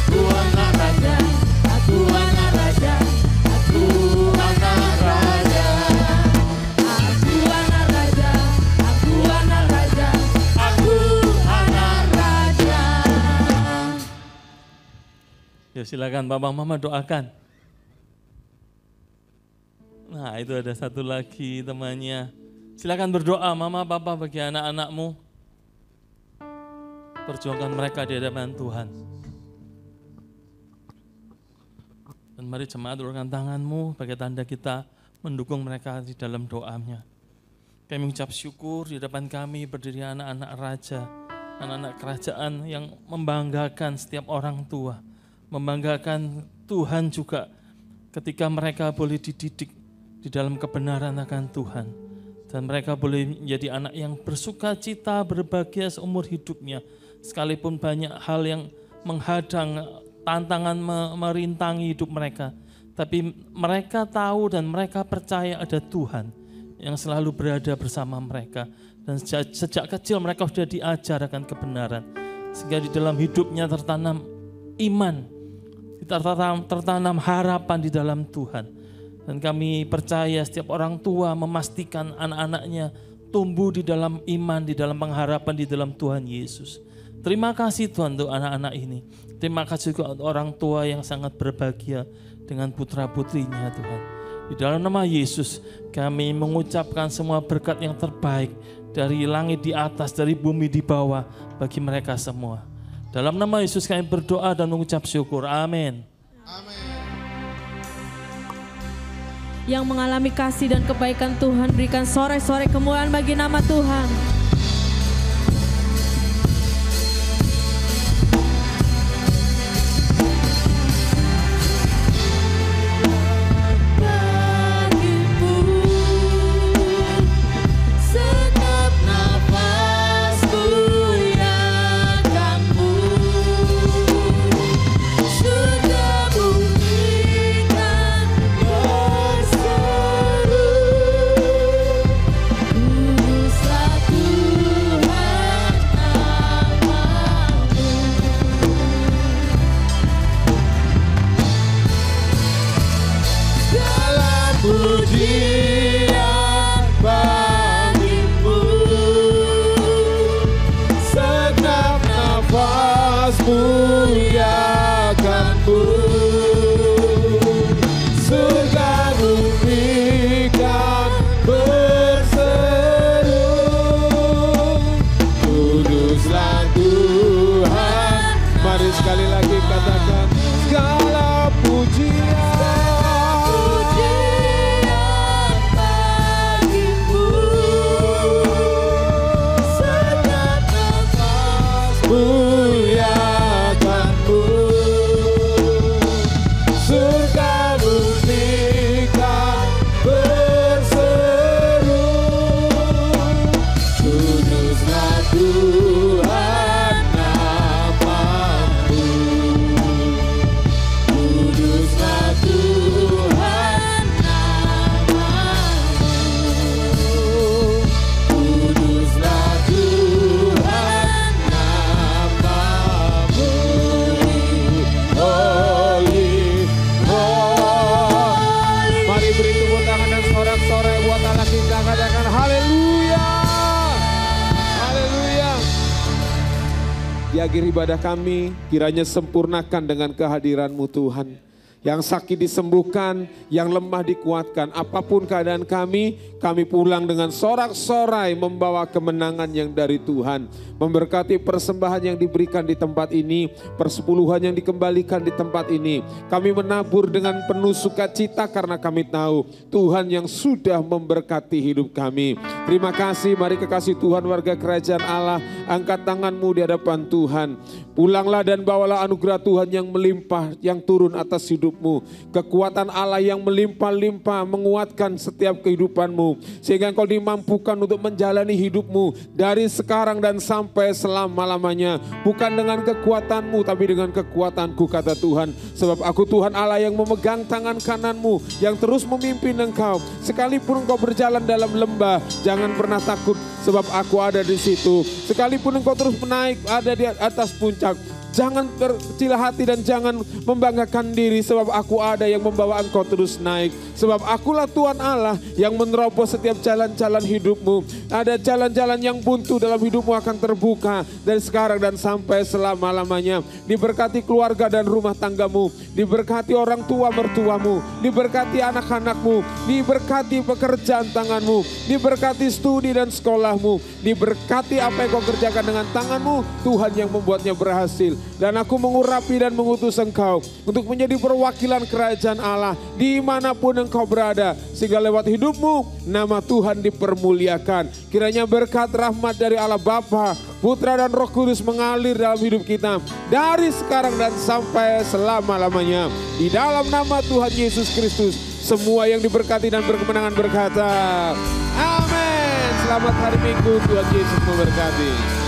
Aku anak raja, aku anak raja, aku anak raja. Aku anak raja, aku anak raja, aku anak raja. Ya silakan Papa Mama doakan. Nah itu ada satu lagi temannya. Silakan berdoa Mama Papa bagi anak-anakmu. Perjuangkan mereka di hadapan Tuhan. Dan mari jemaat ulurkan tanganmu sebagai tanda kita mendukung mereka di dalam doanya. Kami mengucap syukur di depan kami berdiri anak-anak raja, anak-anak kerajaan yang membanggakan setiap orang tua. Membanggakan Tuhan juga ketika mereka boleh dididik di dalam kebenaran akan Tuhan. Dan mereka boleh menjadi anak yang bersuka cita, berbahagia seumur hidupnya. Sekalipun banyak hal yang menghadang, tantangan merintangi hidup mereka. Tapi mereka tahu dan mereka percaya ada Tuhan yang selalu berada bersama mereka. Dan sejak kecil mereka sudah diajar akan kebenaran. Sehingga di dalam hidupnya tertanam iman, tertanam harapan di dalam Tuhan. Dan kami percaya setiap orang tua memastikan anak-anaknya tumbuh di dalam iman, di dalam pengharapan di dalam Tuhan Yesus. Terima kasih Tuhan untuk anak-anak ini. Terima kasih juga untuk orang tua yang sangat berbahagia dengan putra-putrinya Tuhan. Di dalam nama Yesus kami mengucapkan semua berkat yang terbaik dari langit di atas, dari bumi di bawah bagi mereka semua. Dalam nama Yesus kami berdoa dan mengucap syukur. Amin. Yang mengalami kasih dan kebaikan Tuhan, berikan sorak-sorai kemuliaan bagi nama Tuhan. Satu akhir ibadah kami, kiranya sempurnakan dengan kehadiran-Mu Tuhan. Yang sakit disembuhkan, yang lemah dikuatkan. Apapun keadaan kami pulang dengan sorak-sorai membawa kemenangan yang dari Tuhan. Memberkati persembahan yang diberikan di tempat ini, persepuluhan yang dikembalikan di tempat ini. Kami menabur dengan penuh sukacita karena kami tahu Tuhan yang sudah memberkati hidup kami. Terima kasih, mari kekasih Tuhan warga kerajaan Allah, angkat tanganmu di hadapan Tuhan. Pulanglah dan bawalah anugerah Tuhan yang melimpah, yang turun atas hidupmu. Kekuatan Allah yang melimpah-limpah menguatkan setiap kehidupanmu. Sehingga engkau dimampukan untuk menjalani hidupmu dari sekarang dan sampai selama-lamanya. Bukan dengan kekuatanmu tapi dengan kekuatanku, kata Tuhan. Sebab aku Tuhan Allah yang memegang tangan kananmu, yang terus memimpin engkau. Sekalipun engkau berjalan dalam lembah, jangan pernah takut sebab aku ada di situ. Sekalipun engkau terus menaik ada di atas puncak, jangan berkecil hati dan jangan membanggakan diri sebab aku ada yang membawa engkau terus naik. Sebab akulah Tuhan Allah yang menerobos setiap jalan-jalan hidupmu. Ada jalan-jalan yang buntu dalam hidupmu akan terbuka dari sekarang dan sampai selama-lamanya. Diberkati keluarga dan rumah tanggamu. Diberkati orang tua mertuamu. Diberkati anak-anakmu. Diberkati pekerjaan tanganmu. Diberkati studi dan sekolahmu. Diberkati apa yang kau kerjakan dengan tanganmu. Tuhan yang membuatnya berhasil. Dan aku mengurapi dan mengutus engkau untuk menjadi perwakilan kerajaan Allah dimanapun engkau berada. Sehingga lewat hidupmu nama Tuhan dipermuliakan. Kiranya berkat rahmat dari Allah Bapa, Putra dan Roh Kudus mengalir dalam hidup kita. Dari sekarang dan sampai selama-lamanya. Di dalam nama Tuhan Yesus Kristus. Semua yang diberkati dan berkemenangan berkata, amin. Selamat hari Minggu, Tuhan Yesus memberkati.